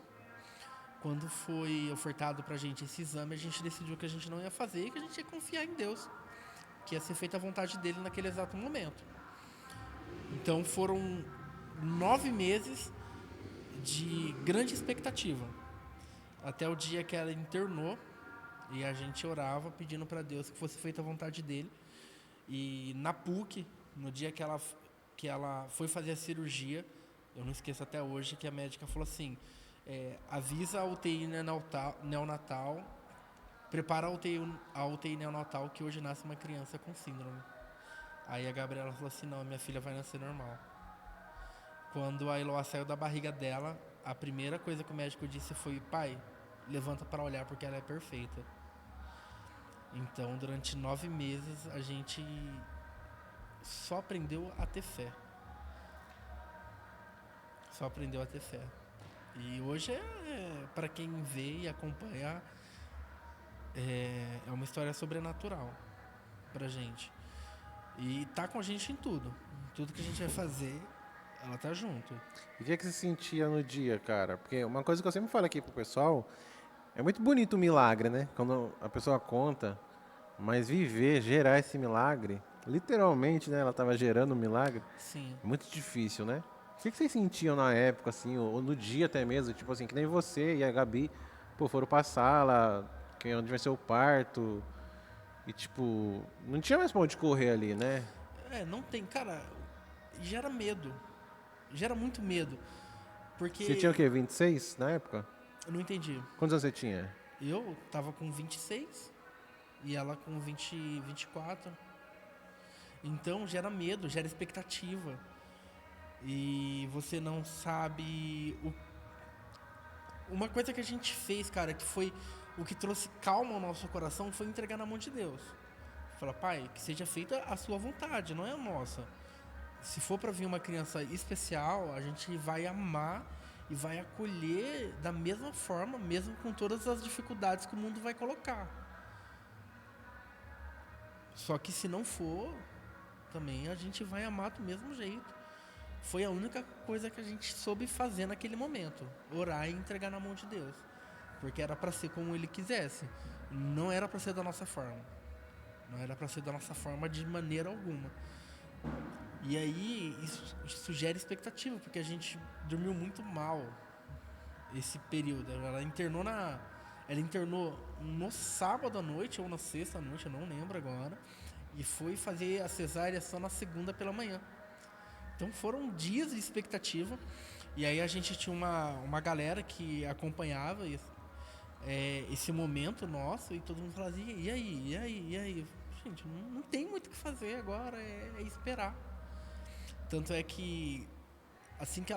Quando foi ofertado pra gente esse exame, a gente decidiu que a gente não ia fazer e que a gente ia confiar em Deus, que ia ser feita a vontade dele naquele exato momento. Então foram 9 meses de grande expectativa, até o dia que ela internou e a gente orava pedindo para Deus que fosse feita a vontade dele. E na PUC, no dia que ela foi fazer a cirurgia, eu não esqueço até hoje que a médica falou assim: avisa a UTI neonatal, prepara a UTI neonatal que hoje nasce uma criança com síndrome. Aí a Gabriela falou assim: não, minha filha vai nascer normal. Quando a Eloá saiu da barriga dela, a primeira coisa que o médico disse foi: pai, levanta para olhar porque ela é perfeita. Então, durante 9 meses, a gente só aprendeu a ter fé. E hoje, para quem vê e acompanha, é uma história sobrenatural pra gente. E tá com a gente em tudo. Tudo que a gente vai fazer, ela tá junto. E o que você sentia no dia, cara? Porque uma coisa que eu sempre falo aqui pro pessoal, é muito bonito o milagre, né? Quando a pessoa conta, mas gerar esse milagre, literalmente, né? Ela tava gerando um milagre. Sim. Muito difícil, né? O que vocês sentiam na época, assim, ou no dia até mesmo, tipo assim, que nem você e a Gabi, foram pra sala, onde vai ser o parto, e tipo, não tinha mais pra onde correr ali, né? Não tem, cara, gera medo, gera muito medo, porque... Você tinha o quê, 26 na época? Eu não entendi. Quantos anos você tinha? Eu tava com 26 e ela com 24. Então gera medo, gera expectativa. E você não sabe Uma coisa que a gente fez, cara, que foi o que trouxe calma ao nosso coração, foi entregar na mão de Deus. Falar: pai, que seja feita a sua vontade, não é a nossa. Se for para vir uma criança especial, a gente vai amar e vai acolher da mesma forma, mesmo com todas as dificuldades que o mundo vai colocar. Só que se não for, também a gente vai amar do mesmo jeito. Foi a única coisa que a gente soube fazer naquele momento: orar e entregar na mão de Deus. Porque era para ser como Ele quisesse. Não era para ser da nossa forma. Não era para ser da nossa forma de maneira alguma. E aí isso gera expectativa, porque a gente dormiu muito mal esse período. Ela internou no sábado à noite ou na sexta à noite, eu não lembro agora. E foi fazer a cesárea só na segunda pela manhã. Então foram dias de expectativa. E aí a gente tinha uma galera que acompanhava esse momento nosso, e todo mundo falava assim, e aí, e aí, e aí? Gente, não tem muito o que fazer agora, é esperar. Tanto é que assim que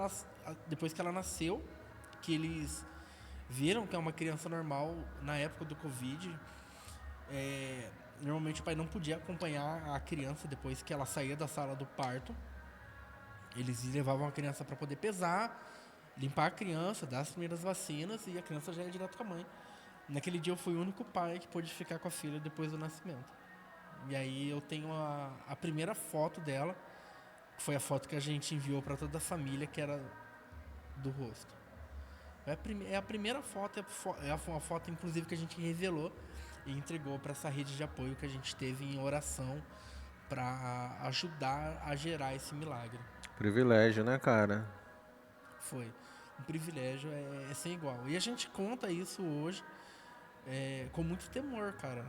depois que ela nasceu, que eles viram que é uma criança normal na época do Covid, normalmente o pai não podia acompanhar a criança depois que ela saía da sala do parto. Eles levavam a criança para poder pesar, limpar a criança, dar as primeiras vacinas, e a criança já ia direto com a mãe. Naquele dia eu fui o único pai que pôde ficar com a filha depois do nascimento. E aí eu tenho a primeira foto dela, que foi a foto que a gente enviou para toda a família, que era do rosto. É a primeira foto, uma foto inclusive que a gente revelou e entregou para essa rede de apoio que a gente teve em oração para ajudar a gerar esse milagre. Privilégio, né, cara? Foi. Um privilégio é sem igual. E a gente conta isso hoje com muito temor, cara.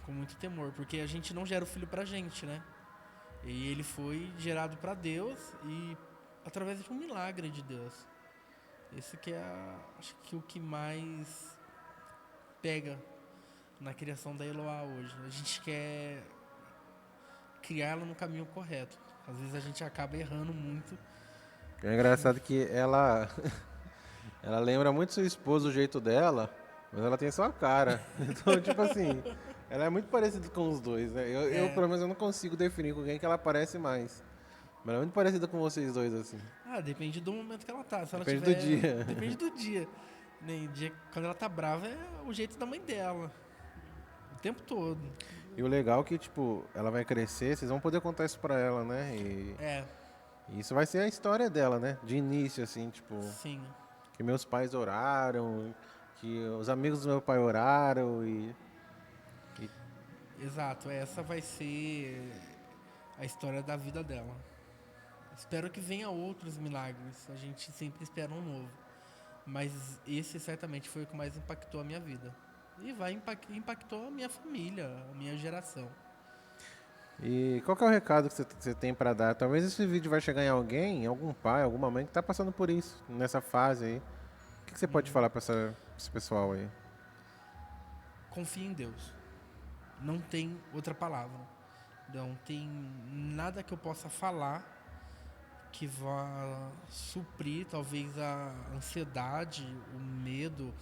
Com muito temor, porque a gente não gera o filho pra gente, né? E ele foi gerado pra Deus e através de um milagre de Deus. Esse que acho que o que mais pega na criação da Eloá hoje. A gente quer criá-la no caminho correto. Às vezes a gente acaba errando muito. É engraçado que ela ela lembra muito seu esposo, o jeito dela, mas ela tem sua cara. Então, tipo assim, ela é muito parecida com os dois, né? Eu, pelo menos, eu não consigo definir com quem que ela parece mais. Mas ela é muito parecida com vocês dois, assim. Depende do momento que ela tá. Se ela Depende tiver, do dia. depende do dia. Quando ela tá brava é o jeito da mãe dela. O tempo todo. E o legal é que, tipo, ela vai crescer, vocês vão poder contar isso pra ela, né? E isso vai ser a história dela, né? De início, assim, tipo, Sim. que meus pais oraram, que os amigos do meu pai oraram e Exato. Essa vai ser a história da vida dela. Espero que venha outros milagres. A gente sempre espera um novo. Mas esse certamente foi o que mais impactou a minha vida. E impactou a minha família, a minha geração. E qual que é o recado que você tem pra dar? Talvez esse vídeo vai chegar em alguém, algum pai, alguma mãe que tá passando por isso, nessa fase aí. O que você pode falar pra esse pessoal aí? Confie em Deus. Não tem outra palavra. Não tem nada que eu possa falar que vá suprir talvez a ansiedade, o medo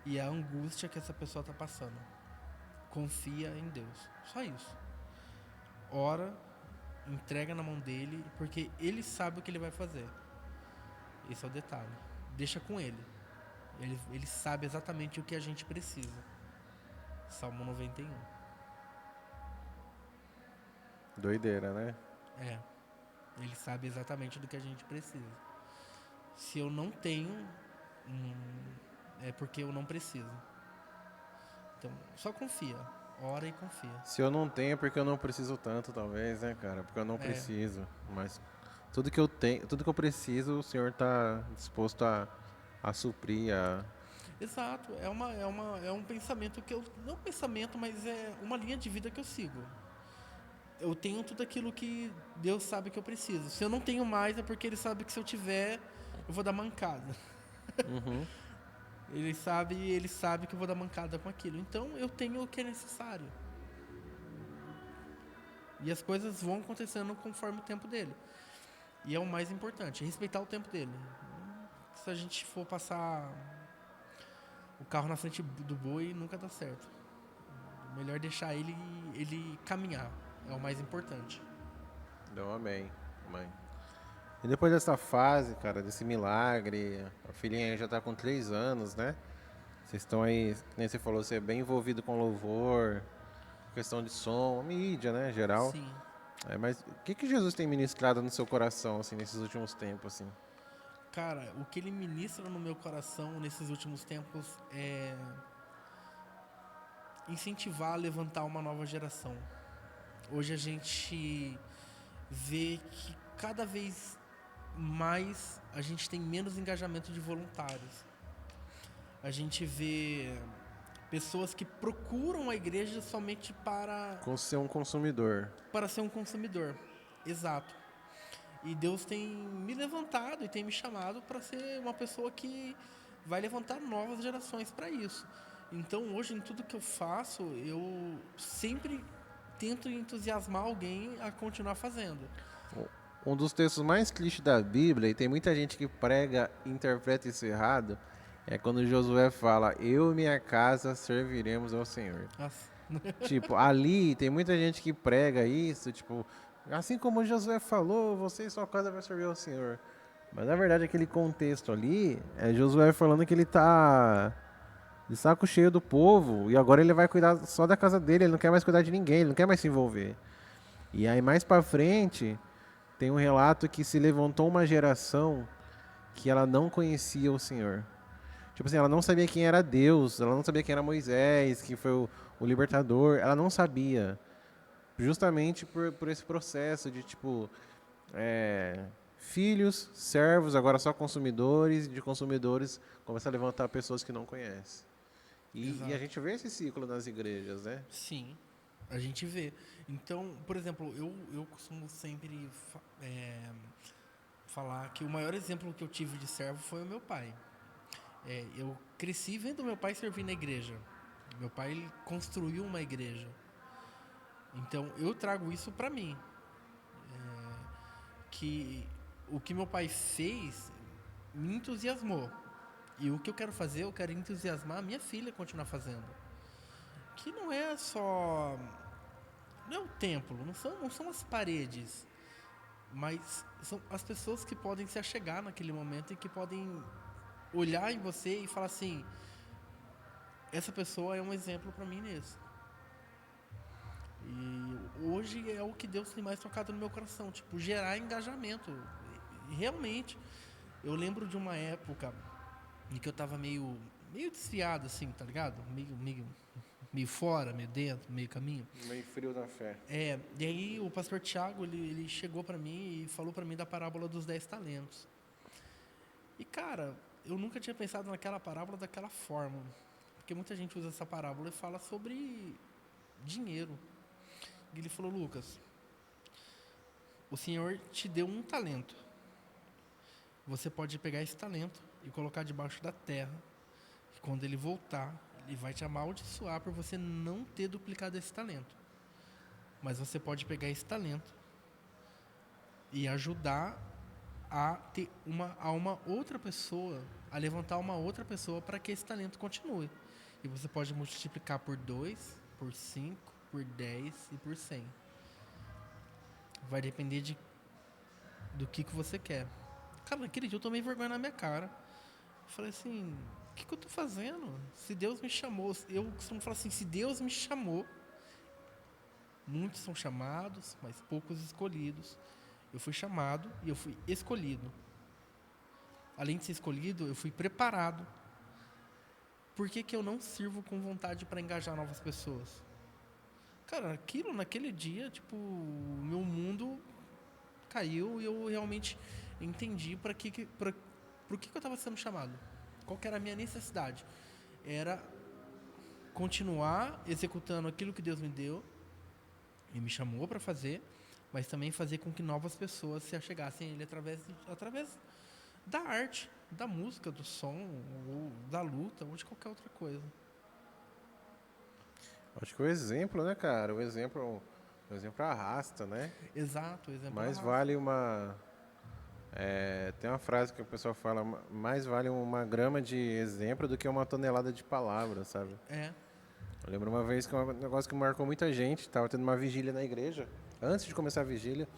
e a angústia que essa pessoa está passando. Confia em Deus. Só isso. Ora, entrega na mão dele, porque ele sabe o que ele vai fazer. Esse é o detalhe. Deixa com ele. Ele sabe exatamente o que a gente precisa. Salmo 91. Doideira, né? Ele sabe exatamente do que a gente precisa. Se eu não tenho, é porque eu não preciso. Então, só confia. Ora e confia. Se eu não tenho é porque eu não preciso tanto, talvez, né, cara? Porque eu não preciso. Mas tudo que eu tenho, tudo que eu preciso, o Senhor tá disposto a suprir, Exato. É um pensamento que eu... Não pensamento, mas é uma linha de vida que eu sigo. Eu tenho tudo aquilo que Deus sabe que eu preciso. Se eu não tenho mais, é porque Ele sabe que se eu tiver, eu vou dar mancada. Uhum. Ele sabe que eu vou dar mancada com aquilo. Então, eu tenho o que é necessário. E as coisas vão acontecendo conforme o tempo dele. E é o mais importante, respeitar o tempo dele. Se a gente for passar o carro na frente do boi, nunca dá certo. Melhor deixar ele caminhar. É o mais importante. Então, amém, mãe. E depois dessa fase, cara, desse milagre, a filhinha já tá com 3 anos, né? Vocês estão aí, nem você falou, você é bem envolvido com louvor, questão de som, mídia, né, geral. Sim. Mas o que Jesus tem ministrado no seu coração, assim, nesses últimos tempos, assim? Cara, o que ele ministra no meu coração nesses últimos tempos é incentivar a levantar uma nova geração. Hoje a gente vê que cada vez mais a gente tem menos engajamento de voluntários. A gente vê pessoas que procuram a igreja somente para Com ser um consumidor. ser um consumidor. Exato. E Deus tem me levantado e tem me chamado para ser uma pessoa que vai levantar novas gerações para isso. Então, hoje, em tudo que eu faço, eu sempre tento entusiasmar alguém a continuar fazendo. Um dos textos mais clichês da Bíblia, e tem muita gente que prega e interpreta isso errado, é quando Josué fala: Eu e minha casa serviremos ao Senhor. Nossa. Tipo, ali tem muita gente que prega isso, tipo, assim como Josué falou, você e sua casa vai servir ao Senhor. Mas na verdade aquele contexto ali é Josué falando que ele tá de saco cheio do povo e agora ele vai cuidar só da casa dele, ele não quer mais cuidar de ninguém, ele não quer mais se envolver. E aí mais pra frente tem um relato que se levantou uma geração que ela não conhecia o Senhor. Tipo assim, ela não sabia quem era Deus, ela não sabia quem era Moisés, que foi o libertador, ela não sabia. Justamente por esse processo de, tipo, filhos, servos, agora só consumidores, e de consumidores começa a levantar pessoas que não conhecem. E a Exato. gente vê esse ciclo nas igrejas, né? Sim, a gente vê. Então, por exemplo, eu costumo sempre falar que o maior exemplo que eu tive de servo foi o meu pai. Eu cresci vendo meu pai servir na igreja. Meu pai ele construiu uma igreja. Então, eu trago isso para mim. Que o que meu pai fez me entusiasmou. E o que eu quero fazer, eu quero entusiasmar a minha filha a continuar fazendo. Que não é só. Não é o templo, não são as paredes. Mas são as pessoas que podem se achegar naquele momento e que podem olhar em você e falar assim: essa pessoa é um exemplo para mim nisso. E hoje é o que Deus tem mais tocado no meu coração, tipo, gerar engajamento. E realmente, eu lembro de uma época em que eu tava meio desviado, assim, tá ligado? Meio fora, meio dentro, meio caminho. Meio frio na fé. E aí o pastor Tiago, ele chegou pra mim e falou pra mim da parábola dos 10 talentos. E cara, eu nunca tinha pensado naquela parábola daquela forma. Porque muita gente usa essa parábola e fala sobre dinheiro. E ele falou: Lucas, o Senhor te deu um talento. Você pode pegar esse talento e colocar debaixo da terra. E quando ele voltar, ele vai te amaldiçoar por você não ter duplicado esse talento. Mas você pode pegar esse talento e ajudar a ter uma outra pessoa, a levantar uma outra pessoa para que esse talento continue. E você pode multiplicar por 2, por 5, por 10 e por 100. Vai depender do que você quer. Cara, naquele dia eu tomei vergonha na minha cara. Eu falei assim: o que eu tô fazendo? Se Deus me chamou, eu costumo falar assim: se Deus me chamou, muitos são chamados, mas poucos escolhidos. Eu fui chamado e eu fui escolhido. Além de ser escolhido, eu fui preparado. Por que eu não sirvo com vontade para engajar novas pessoas? Cara, naquele dia, tipo, o meu mundo caiu e eu realmente entendi pro que eu estava sendo chamado. Qual que era a minha necessidade? Era continuar executando aquilo que Deus me deu e me chamou para fazer, mas também fazer com que novas pessoas se achegassem a Ele através da arte, da música, do som, ou da luta, ou de qualquer outra coisa. Acho que o exemplo, né, cara? O exemplo arrasta, né? Exato, o exemplo Mais arrasta. vale uma. Tem uma frase que o pessoal fala: mais vale uma grama de exemplo do que uma tonelada de palavras, sabe? Eu lembro uma vez que um negócio que marcou muita gente, tava tendo uma vigília na igreja, antes de começar a vigília,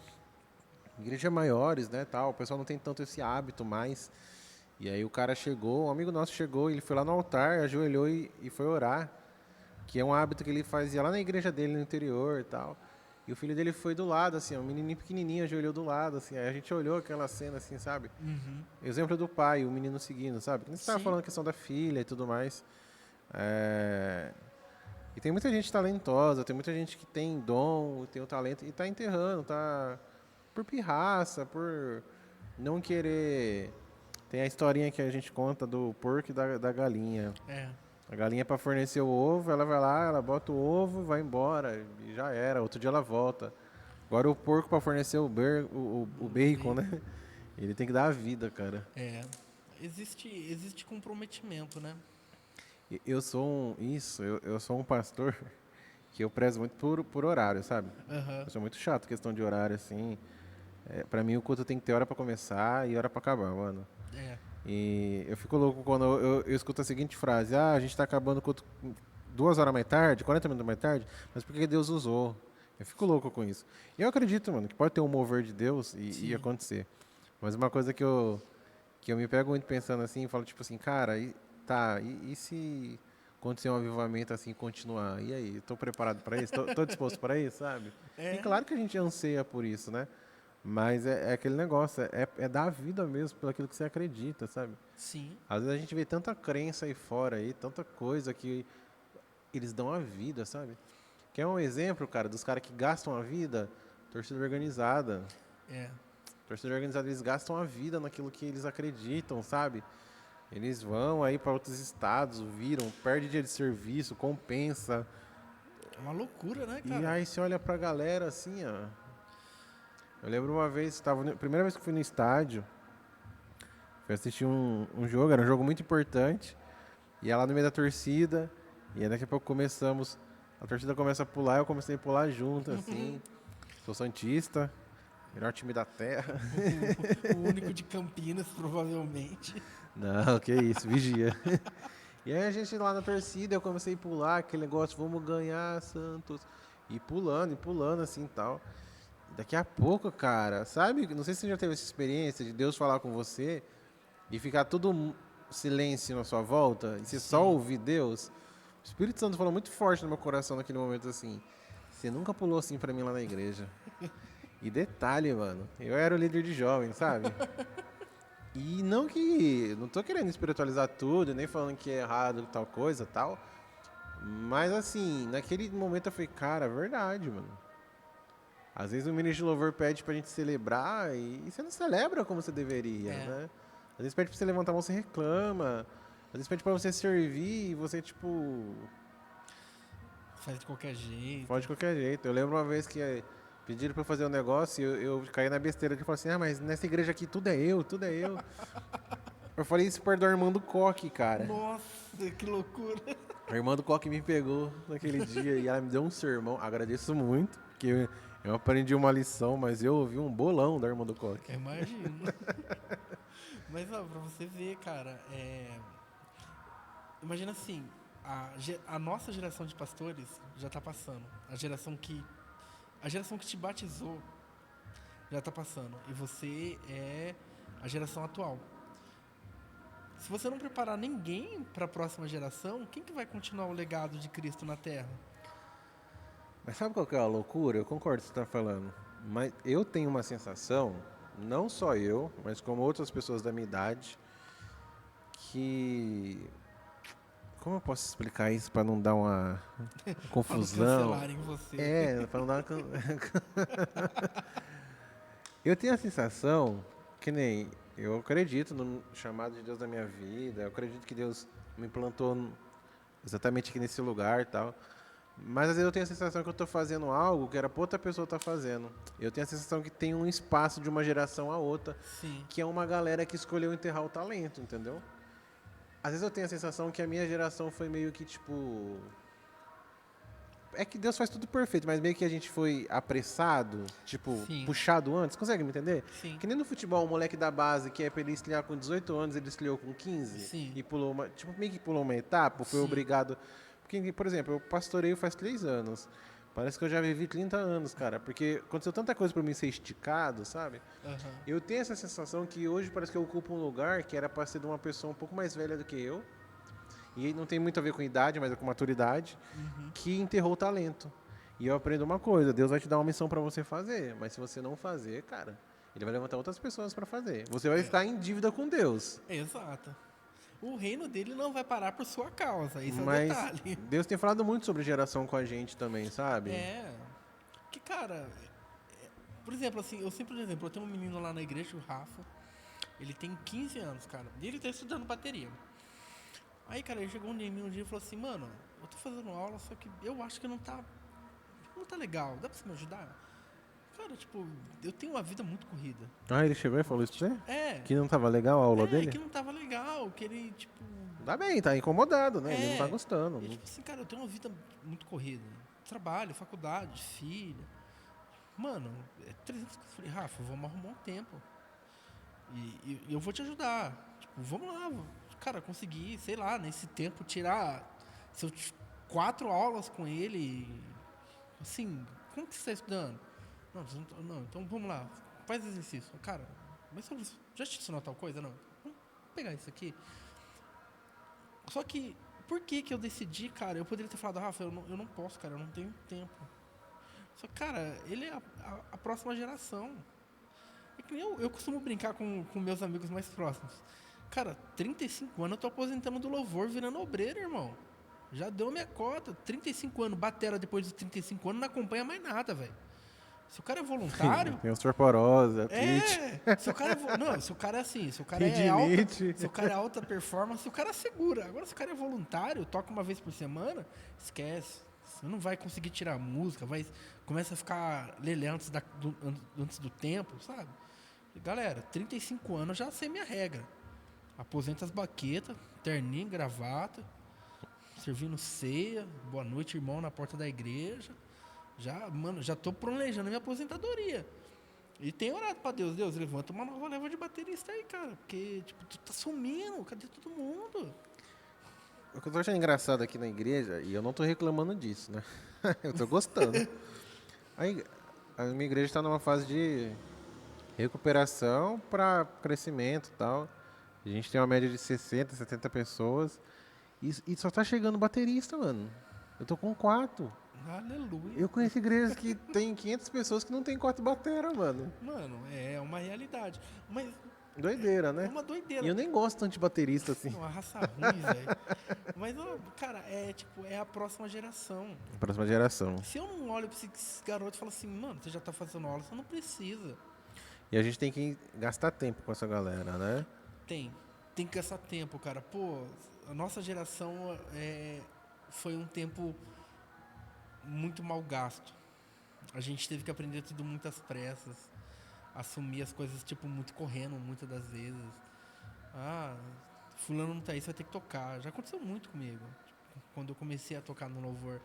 igrejas maiores, né, tal, o pessoal não tem tanto esse hábito mais. E aí o cara chegou, um amigo nosso chegou, ele foi lá no altar, ajoelhou e foi orar, que é um hábito que ele fazia lá na igreja dele no interior e tal. E o filho dele foi do lado, assim, um menininho pequenininho ajoelhou do lado, assim, aí a gente olhou aquela cena, assim, sabe? Exemplo do pai, o menino seguindo, sabe? Você estava Sim. falando a questão da filha e tudo mais. E tem muita gente talentosa, tem muita gente que tem dom, tem o talento e tá enterrando, tá por pirraça, por não querer. Tem a historinha que a gente conta do porco e da galinha. A galinha para fornecer o ovo, ela vai lá, ela bota o ovo, vai embora e já era. Outro dia ela volta. Agora o porco para fornecer o bacon, né? Ele tem que dar a vida, cara. Existe comprometimento, né? Eu sou eu sou um pastor que eu prezo muito por horário, sabe? Aham. Eu sou muito chato questão de horário, assim. Pra mim o culto tem que ter hora pra começar e hora pra acabar, mano. É. E eu fico louco quando eu escuto a seguinte frase: ah, a gente tá acabando o culto 2 horas mais tarde, 40 minutos mais tarde, mas por que Deus usou? Eu fico louco com isso. E eu acredito, mano, que pode ter um mover de Deus e Sim. acontecer. Mas uma coisa que eu me pego muito pensando assim, eu falo tipo assim, cara, e se acontecer um avivamento assim e continuar? E aí, tô preparado para isso? Tô disposto para isso, sabe? E É, claro que a gente anseia por isso, né? Mas é aquele negócio, é dar a vida mesmo pelo aquilo que você acredita, sabe? sim. Às vezes a gente vê tanta crença aí fora aí, tanta coisa que eles dão a vida, sabe? Quer um exemplo, cara, dos caras que gastam a vida? Torcida organizada. É. Torcida organizada, eles gastam a vida naquilo que eles acreditam, sabe? Eles vão aí para outros estados, viram, perde dia de serviço, compensa. É uma loucura, né, E cara? aí você olha pra galera assim, ó. Eu lembro uma vez, primeira vez que fui no estádio, fui assistir um jogo, era um jogo muito importante. E lá no meio da torcida, e aí daqui a pouco começamos, a torcida começa a pular, eu comecei a pular junto, assim. Sou santista, melhor time da terra. O único de Campinas, provavelmente. Não, que isso, vigia. E aí a gente lá na torcida, eu comecei a pular, aquele negócio, vamos ganhar, Santos. E pulando assim e tal. Daqui a pouco, cara, sabe? Não sei se você já teve essa experiência de Deus falar com você e ficar tudo silêncio na sua volta e você só Sim. ouvir Deus. O Espírito Santo falou muito forte no meu coração naquele momento assim. Você nunca pulou assim pra mim lá na igreja. E detalhe, mano, eu era o líder de jovens, sabe? E não que. Não tô querendo espiritualizar tudo, nem falando que é errado tal coisa tal. Mas assim, naquele momento eu falei, cara, é verdade, mano. Às vezes o ministro de louvor pede pra gente celebrar e você não celebra como você deveria, É. né? Às vezes pede pra você levantar a mão, você reclama. Às vezes pede pra você servir e você, tipo, Faz de qualquer jeito. fode de qualquer jeito. Eu lembro uma vez que pediram pra eu fazer um negócio e eu caí na besteira de falar assim, ah, mas nessa igreja aqui tudo é eu, tudo é eu. Eu falei isso perto do Armando Coque, cara. Nossa, que loucura. A irmã do Coque me pegou naquele dia e ela me deu um sermão. Agradeço muito, porque eu aprendi uma lição, mas eu ouvi um bolão da irmã do Coque. Imagino. Mas, ó, pra você ver, cara, imagina assim, a nossa geração de pastores já tá passando. A geração que te batizou já tá passando. E você é a geração atual. Se você não preparar ninguém para a próxima geração, quem que vai continuar o legado de Cristo na Terra? Mas sabe qual que é a loucura? Eu concordo com o que você está falando. Mas eu tenho uma sensação, não só eu, mas como outras pessoas da minha idade, que. Como eu posso explicar isso para não dar uma Para não confusão? cancelarem você. Para não dar uma. Eu tenho a sensação que nem. Eu acredito no chamado de Deus da minha vida, eu acredito que Deus me plantou exatamente aqui nesse lugar e tal. Mas às vezes eu tenho a sensação que eu estou fazendo algo que era para outra pessoa estar fazendo. Eu tenho a sensação que tem um espaço de uma geração a outra, Sim. que é uma galera que escolheu enterrar o talento, entendeu? Às vezes eu tenho a sensação que a minha geração foi meio que tipo. É que Deus faz tudo perfeito, mas meio que a gente foi apressado, tipo, Sim. puxado antes. Consegue me entender? Sim. Que nem no futebol, o moleque da base que é pra ele estrear com 18 anos, ele estreou com 15 Sim. e pulou uma. Tipo, meio que pulou uma etapa, foi Sim. obrigado. Porque, por exemplo, eu pastoreio faz 3 anos. Parece que eu já vivi 30 anos, cara. Porque aconteceu tanta coisa pra mim ser esticado, sabe? Aham. Eu tenho essa sensação que hoje parece que eu ocupo um lugar que era pra ser de uma pessoa um pouco mais velha do que eu. E não tem muito a ver com idade, mas é com maturidade, que enterrou o talento. E eu aprendo uma coisa, Deus vai te dar uma missão para você fazer, mas se você não fazer, cara, ele vai levantar outras pessoas para fazer. Você vai ficar em dívida com Deus. Exato. O reino dele não vai parar por sua causa, isso é um Mas detalhe. Deus tem falado muito sobre geração com a gente também, sabe? Que, cara, por exemplo, assim, eu sempre dou exemplo, eu tenho um menino lá na igreja, o Rafa, ele tem 15 anos, cara, e ele tá estudando bateria. Aí, cara, ele chegou um dia e falou assim, mano, eu tô fazendo aula, só que eu acho que não tá legal, dá pra você me ajudar? Eu Cara, tipo, eu tenho uma vida muito corrida. Ah, ele chegou e falou isso pra você? É, Que não tava legal a aula dele? que não tava legal, que ele, tipo... Tá bem, tá incomodado, né? Ele não tá gostando. E, tipo assim, cara, eu tenho uma vida muito corrida. Trabalho, faculdade, filha. Mano, é 300... Eu falei, Rafa, vamos arrumar um tempo. E eu vou te ajudar. Tipo, vamos lá. Cara, consegui, sei lá, nesse tempo, tirar 4 aulas com ele. Assim, como que você está estudando? Não, não, então vamos lá, faz exercício. Cara, mas já te ensinou tal coisa? Não. Vamos pegar isso aqui. Só que, por que eu decidi, cara? Eu poderia ter falado, Rafa, eu não posso, cara, eu não tenho tempo. Só que, cara, ele é a próxima geração. É que nem eu costumo brincar com meus amigos mais próximos. Cara, 35 anos eu tô aposentando do louvor, virando obreiro, irmão. Já deu minha cota. 35 anos, batera depois dos 35 anos, não acompanha mais nada, velho. Se o cara é voluntário. Tem osteoporose, artrite. Se o cara é. Não, se o cara é assim, se o cara Tendinite. se o cara é alta performance, o cara segura. Agora, se o cara é voluntário, toca uma vez por semana, esquece. Você não vai conseguir tirar a música, começa a ficar lelé antes do tempo, sabe? Galera, 35 anos já sei minha regra. Aposenta as baquetas, terninho, gravata, servindo ceia, boa noite, irmão, na porta da igreja. Já tô planejando minha aposentadoria. E tem orado pra Deus. Deus, levanta uma nova leva de baterista aí, cara. Porque, tipo, tu tá sumindo. Cadê todo mundo? O que eu tô achando engraçado aqui na igreja, e eu não tô reclamando disso, né? Eu tô gostando. A minha igreja tá numa fase de recuperação para crescimento e tal. A gente tem uma média de 60, 70 pessoas. E só tá chegando baterista, mano. Eu tô com 4. Aleluia. Eu conheço igrejas que tem 500 pessoas que não tem 4 batera, mano. Mano, é uma realidade. Mas Doideira, né? é uma doideira. E eu nem gosto tanto de baterista assim. Uma raça ruim, velho. Mas, ó, cara, é a próxima geração. Próxima geração. Se eu não olho pra esse garoto e falo assim, mano, você já tá fazendo aula, você não precisa. E a gente tem que gastar tempo com essa galera, né? Tem que gastar tempo, cara. Pô, a nossa geração foi um tempo muito mal gasto. A gente teve que aprender tudo muitas pressas, assumir as coisas, tipo, muito correndo, muitas das vezes. Ah, fulano não tá aí, você vai ter que tocar. Já aconteceu muito comigo. Tipo, quando eu comecei a tocar no louvor.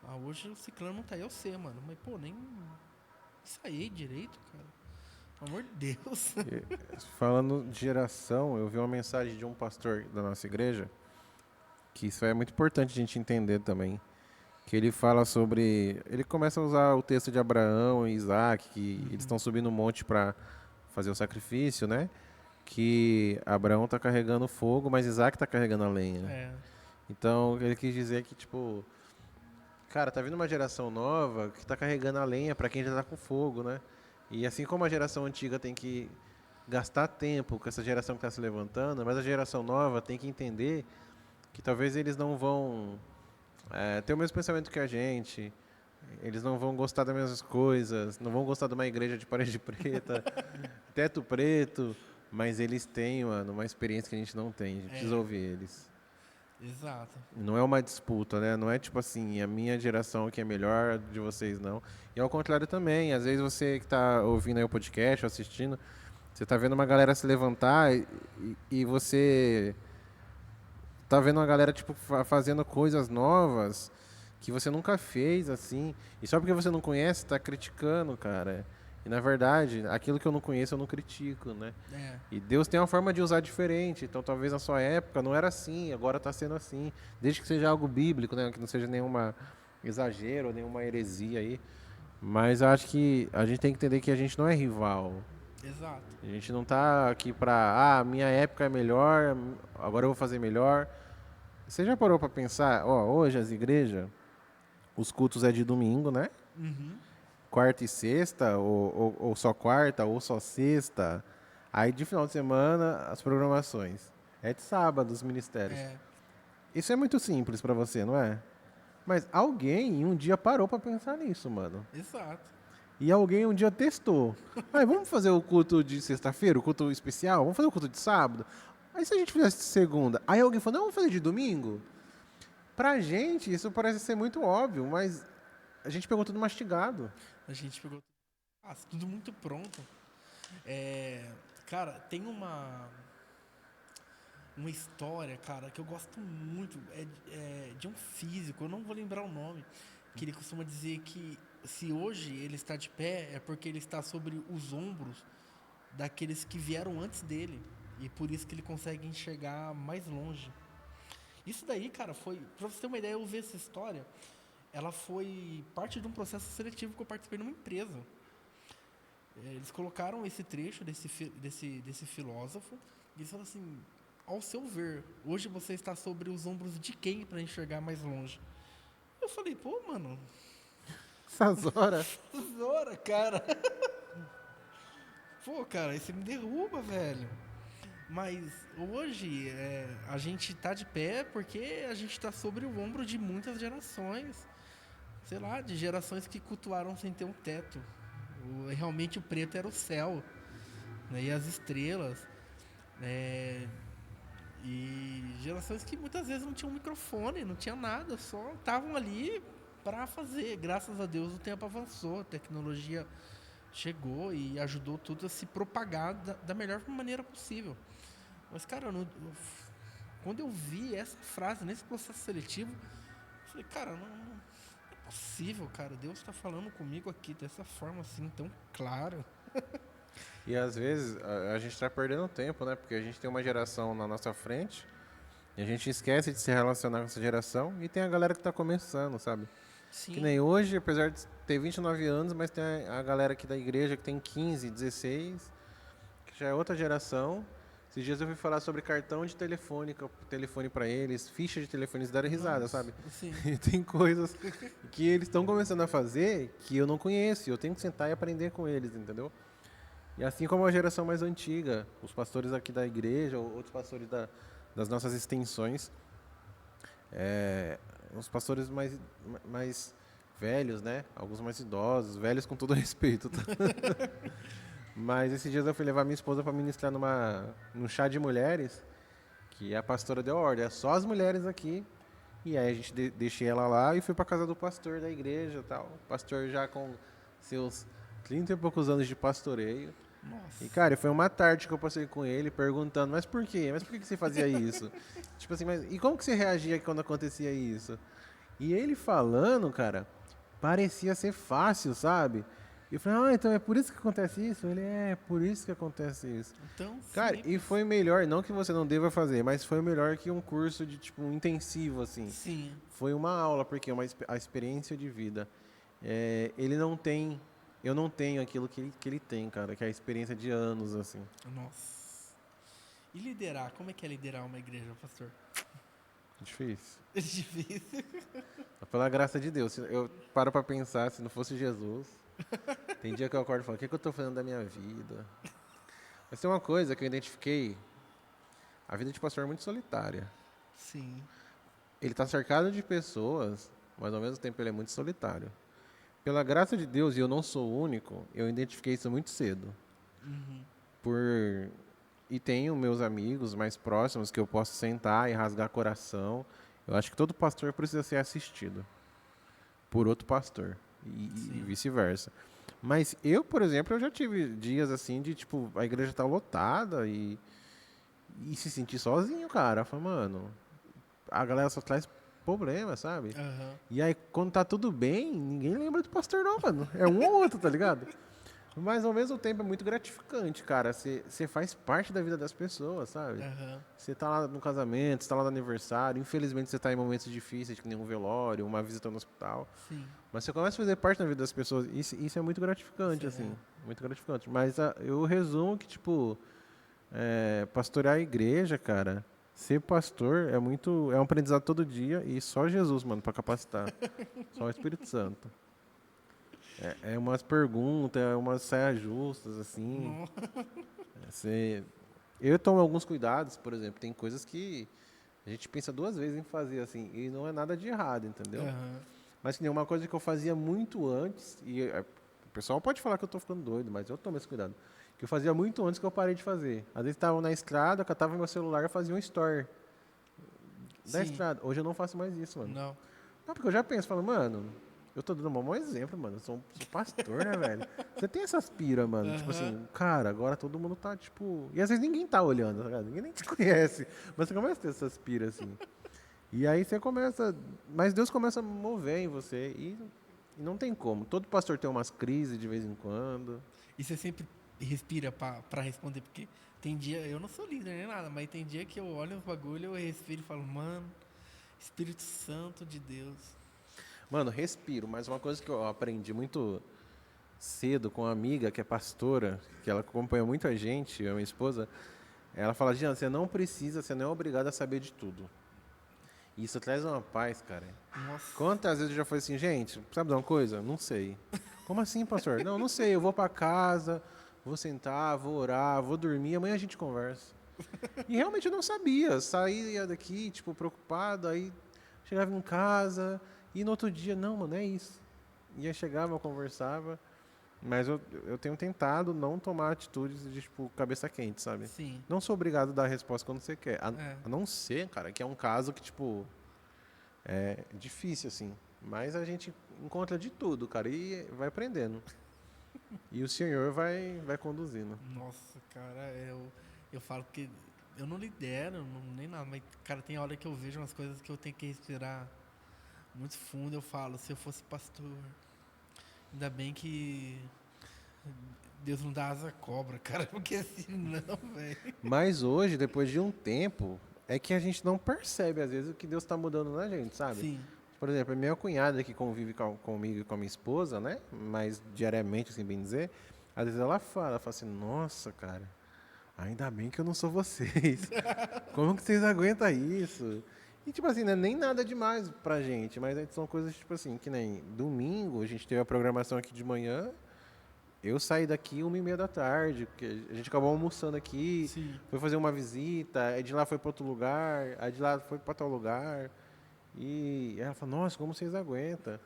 Ah, hoje o ciclano não tá aí, eu sei, mano. Mas, pô, nem ensaiei direito, cara. Pelo amor de Deus. Falando de geração, eu vi uma mensagem de um pastor da nossa igreja, que isso é muito importante a gente entender também. Que ele fala sobre... Ele começa a usar o texto de Abraão e Isaac, que eles estão subindo um monte para fazer o sacrifício, né? Que Abraão está carregando fogo, mas Isaac está carregando a lenha. Então, ele quis dizer que, tipo... Cara, tá vindo uma geração nova que está carregando a lenha para quem já está com fogo, né? E assim como a geração antiga tem que gastar tempo com essa geração que está se levantando, mas a geração nova tem que entender que talvez eles não vão ter o mesmo pensamento que a gente, eles não vão gostar das mesmas coisas, não vão gostar de uma igreja de parede preta, teto preto, mas eles têm, mano, uma experiência que a gente não tem, a gente precisa ouvir eles. Exato. Não é uma disputa, né? Não é tipo assim, a minha geração que é melhor, a de vocês não. E ao contrário também, às vezes você que está ouvindo aí o podcast, assistindo, você está vendo uma galera se levantar e você tá vendo uma galera tipo fazendo coisas novas que você nunca fez, assim. E só porque você não conhece, tá criticando, cara. E na verdade, aquilo que eu não conheço, eu não critico, né? E Deus tem uma forma de usar diferente. Então talvez na sua época não era assim, agora está sendo assim. Desde que seja algo bíblico, né? Que não seja nenhuma exagero, nenhuma heresia aí. Mas eu acho que a gente tem que entender que a gente não é rival. Exato. A gente não tá aqui pra, minha época é melhor, agora eu vou fazer melhor. Você já parou pra pensar, hoje as igrejas, os cultos é de domingo, né? Uhum. Quarta e sexta, ou só quarta, ou só sexta. Aí de final de semana, as programações. É de sábado, os ministérios. Isso é muito simples pra você, não é? Mas alguém um dia parou pra pensar nisso, mano. Exato. E alguém um dia testou. Vamos fazer o culto de sexta-feira, o culto especial? Vamos fazer o culto de sábado? Aí se a gente fizesse de segunda? Aí alguém falou, não, vamos fazer de domingo? Pra gente, isso parece ser muito óbvio, mas a gente pegou tudo mastigado. A gente pegou Ah, tudo muito pronto. Cara, tem uma história, cara, que eu gosto muito. É de um físico, eu não vou lembrar o nome, que ele costuma dizer que se hoje ele está de pé é porque ele está sobre os ombros daqueles que vieram antes dele. E por isso que ele consegue enxergar mais longe. Isso daí, cara, foi. Pra você ter uma ideia, eu vi essa história. Ela foi parte de um processo seletivo que eu participei numa empresa. Eles colocaram esse trecho desse filósofo e eles falaram assim: ao seu ver, hoje você está sobre os ombros de quem para enxergar mais longe? Eu falei: pô, mano, Essas horas. tesoura, cara. Pô, cara, isso me derruba, velho. Mas hoje a gente tá de pé porque a gente tá sobre o ombro de muitas gerações. Sei lá, de gerações que cultuaram sem ter um teto. Realmente o preto era o céu, né, e as estrelas. É, e gerações que muitas vezes não tinham microfone, não tinha nada, só estavam ali para fazer. Graças a Deus o tempo avançou, a tecnologia chegou e ajudou tudo a se propagar da melhor maneira possível. Mas, cara, quando eu vi essa frase nesse processo seletivo, eu falei: cara, não é possível, cara. Deus está falando comigo aqui dessa forma assim, tão clara. E às vezes a gente tá perdendo tempo, né? Porque a gente tem uma geração na nossa frente e a gente esquece de se relacionar com essa geração e tem a galera que tá começando, sabe? Que Sim, nem hoje, apesar de ter 29 anos, mas tem a galera aqui da igreja que tem 15, 16, que já é outra geração. Esses dias eu fui falar sobre cartão de telefone para eles, ficha de telefone, eles deram risada, nossa, sabe? sim, E tem coisas que eles estão começando a fazer que eu não conheço, e eu tenho que sentar e aprender com eles, entendeu? E assim como a geração mais antiga, os pastores aqui da igreja, ou outros pastores das nossas extensões, os pastores mais velhos, né? Alguns mais idosos, velhos com todo respeito, tá? Mas esses dias eu fui levar minha esposa para ministrar num chá de mulheres, que a pastora deu ordem, é só as mulheres aqui. E aí a gente deixei ela lá e fui para casa do pastor da igreja, e tal. O pastor já com seus 30 e poucos anos de pastoreio. E, nossa. cara, foi uma tarde que eu passei com ele perguntando, mas por quê? Mas por que você fazia isso? Tipo assim, mas e como que você reagia quando acontecia isso? E ele falando, cara, parecia ser fácil, sabe? E eu falei, então é por isso que acontece isso? Ele, por isso que acontece isso. Tão Cara, e simples. foi melhor, não que você não deva fazer, mas foi melhor que um curso de, tipo, um intensivo, assim. Sim, Foi uma aula, porque é a experiência de vida. Ele não tem, eu não tenho aquilo que ele tem, cara, que é a experiência de anos, assim. nossa. E liderar, como é que é liderar uma igreja, pastor? Difícil. É difícil. Pela graça de Deus, eu paro pra pensar, se não fosse Jesus, tem dia que eu acordo e falo, o que eu tô fazendo da minha vida? Mas tem uma coisa que eu identifiquei, a vida de pastor é muito solitária. Sim. Ele tá cercado de pessoas, mas ao mesmo tempo ele é muito solitário. Pela graça de Deus, e eu não sou o único, eu identifiquei isso muito cedo. Uhum. Por E tenho meus amigos mais próximos que eu posso sentar e rasgar coração. Eu acho que todo pastor precisa ser assistido por outro pastor e Sim. vice-versa. Mas eu, por exemplo, eu já tive dias assim de tipo a igreja tá lotada e se sentir sozinho, cara. Eu falei, mano, a galera só traz problema, sabe? Aham. E aí quando tá tudo bem, ninguém lembra do pastor não, mano. É um ou outro, tá ligado? Mas ao mesmo tempo é muito gratificante, cara. Você faz parte da vida das pessoas, sabe? Aham. Você tá lá no casamento, você tá lá no aniversário. Infelizmente você tá em momentos difíceis, que nem um velório, uma visita no hospital. Sim. Mas você começa a fazer parte da vida das pessoas. Isso é muito gratificante, Isso assim. é. Muito gratificante. Mas eu resumo que, tipo, pastorear a igreja, cara. Ser pastor é um aprendizado todo dia e só Jesus, mano, pra capacitar. Só o Espírito Santo. É umas perguntas, é umas saias justas, assim. No... Você... Eu tomo alguns cuidados, por exemplo, tem coisas que a gente pensa duas vezes em fazer, assim, e não é nada de errado, entendeu? Aham. Mas que nem uma coisa que eu fazia muito antes, o pessoal pode falar que eu tô ficando doido, mas eu tomo esse cuidado. Que eu fazia muito antes que eu parei de fazer. Às vezes estava na estrada, eu catava meu celular e fazia um story da Sim. estrada. Hoje eu não faço mais isso, mano. Não. Não, porque eu já penso, falo, mano, Eu tô dando um bom exemplo, mano. Eu sou pastor, né, velho? Você tem essas pira, mano. Tipo assim, cara, agora todo mundo tá, tipo... E às vezes ninguém tá olhando, tá ligado? Ninguém nem te conhece. Mas você começa a ter essas pira, assim. E aí você começa... Mas Deus começa a mover em você e não tem como. Todo pastor tem umas crises de vez em quando. E você sempre respira pra responder, porque tem dia, eu não sou líder nem nada, mas tem dia que eu olho os bagulho, eu respiro e falo, mano, Espírito Santo de Deus. Mano, respiro. Mas uma coisa que eu aprendi muito cedo com uma amiga que é pastora, que ela acompanha muita gente, a minha esposa, ela fala, Jean, você não precisa, você não é obrigado a saber de tudo. E isso traz uma paz, cara. Nossa. Quantas vezes eu já falei assim, gente, sabe de uma coisa? Não sei. Como assim, pastor? Não sei, eu vou pra casa, vou sentar, vou orar, vou dormir, amanhã a gente conversa. E realmente eu não sabia, saía daqui, tipo, preocupado, aí chegava em casa, e no outro dia, não, mano, é isso. E aí chegava, eu conversava, mas eu tenho tentado não tomar atitudes de, tipo, cabeça quente, sabe? Sim. Não sou obrigado a dar a resposta quando você quer, É. a não ser, cara, que é um caso que, tipo, é difícil, assim. Mas a gente encontra de tudo, cara, e vai aprendendo. E o Senhor vai conduzindo. Nossa, cara, eu falo que eu não lidero, nem nada, mas, cara, tem hora que eu vejo umas coisas que eu tenho que respirar muito fundo, eu falo, se eu fosse pastor, ainda bem que Deus não dá asa à cobra, cara, porque senão, velho. Mas hoje, depois de um tempo, é que a gente não percebe, às vezes, o que Deus está mudando na gente, sabe? Sim, Por exemplo, a minha cunhada que convive comigo e com a minha esposa, né? Mas diariamente, assim bem dizer, às vezes ela fala assim, nossa, cara, ainda bem que eu não sou vocês. Como que vocês aguentam isso? E tipo assim, não é nem nada demais pra gente, mas são coisas tipo assim, que nem domingo, a gente teve a programação aqui de manhã, eu saí daqui 1h30 da tarde, porque a gente acabou almoçando aqui, sim. foi fazer uma visita, aí de lá foi para outro lugar, aí de lá foi para tal lugar. E ela falou, nossa, como vocês aguentam?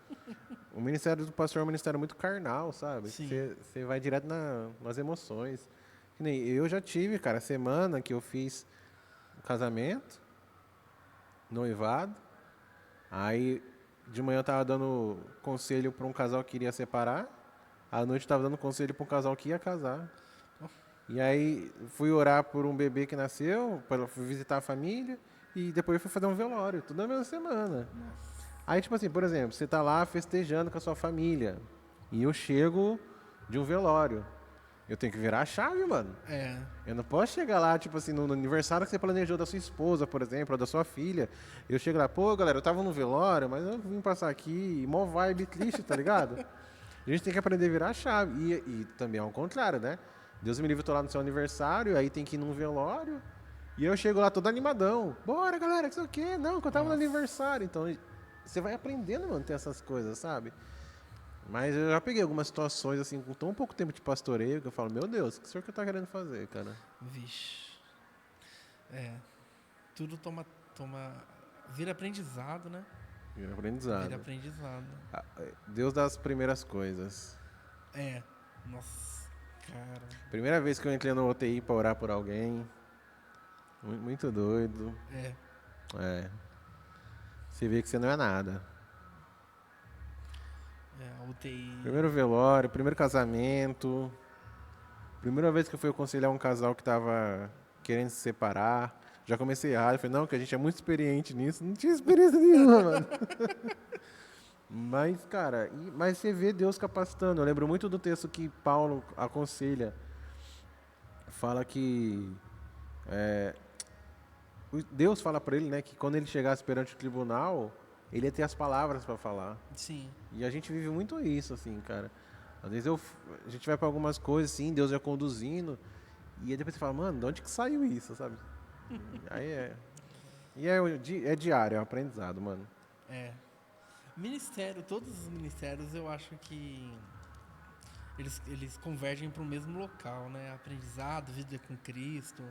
O ministério do pastor é um ministério muito carnal, sabe? Sim. Você vai direto nas emoções. Que nem eu já tive, cara, semana que eu fiz casamento, noivado. Aí de manhã eu tava dando conselho para um casal que iria separar. À noite eu tava dando conselho para um casal que ia casar. E aí fui orar por um bebê que nasceu, fui visitar a família. E depois fui fazer um velório, tudo na mesma semana. Aí, tipo assim, por exemplo, você tá lá festejando com a sua família. E eu chego de um velório. Eu tenho que virar a chave, mano. É, Eu não posso chegar lá, tipo assim, no aniversário que você planejou da sua esposa, por exemplo, ou da sua filha. Eu chego lá, pô, galera, eu tava no velório, mas eu vim passar aqui, mó vibe triste, tá ligado? A gente tem que aprender a virar a chave. E também ao contrário, né? Deus me livre, eu tô lá no seu aniversário, aí tem que ir num velório. E eu chego lá todo animadão. Bora, galera, que isso aqui? Não, que eu tava no aniversário. Então, você vai aprendendo a manter essas coisas, sabe? Mas eu já peguei algumas situações, assim, com tão pouco tempo de pastoreio, que eu falo, meu Deus, o que o senhor que tá querendo fazer, cara? vixe. É, tudo vira aprendizado, né? Vira aprendizado. Vira aprendizado. Deus das primeiras coisas. É, nossa, cara. Primeira vez que eu entrei no UTI pra orar por alguém. Muito doido. É, É. Você vê que você não é nada. a UTI. Primeiro velório, primeiro casamento. Primeira vez que eu fui aconselhar um casal que tava querendo se separar. Já comecei errado. Falei, não, que a gente é muito experiente nisso. Não tinha experiência nenhuma, mano. Mas, cara, mas você vê Deus capacitando. Eu lembro muito do texto que Paulo aconselha. Fala que Deus fala pra ele, né, que quando ele chegasse perante o tribunal, ele ia ter as palavras pra falar. Sim, E a gente vive muito isso, assim, cara. Às vezes a gente vai pra algumas coisas, assim, Deus já conduzindo, e aí depois você fala, mano, de onde que saiu isso, sabe? Aí é. E é diário, é um aprendizado, mano. é. Ministério, todos os ministérios eu acho que eles convergem para o mesmo local, né? Aprendizado, vida com Cristo.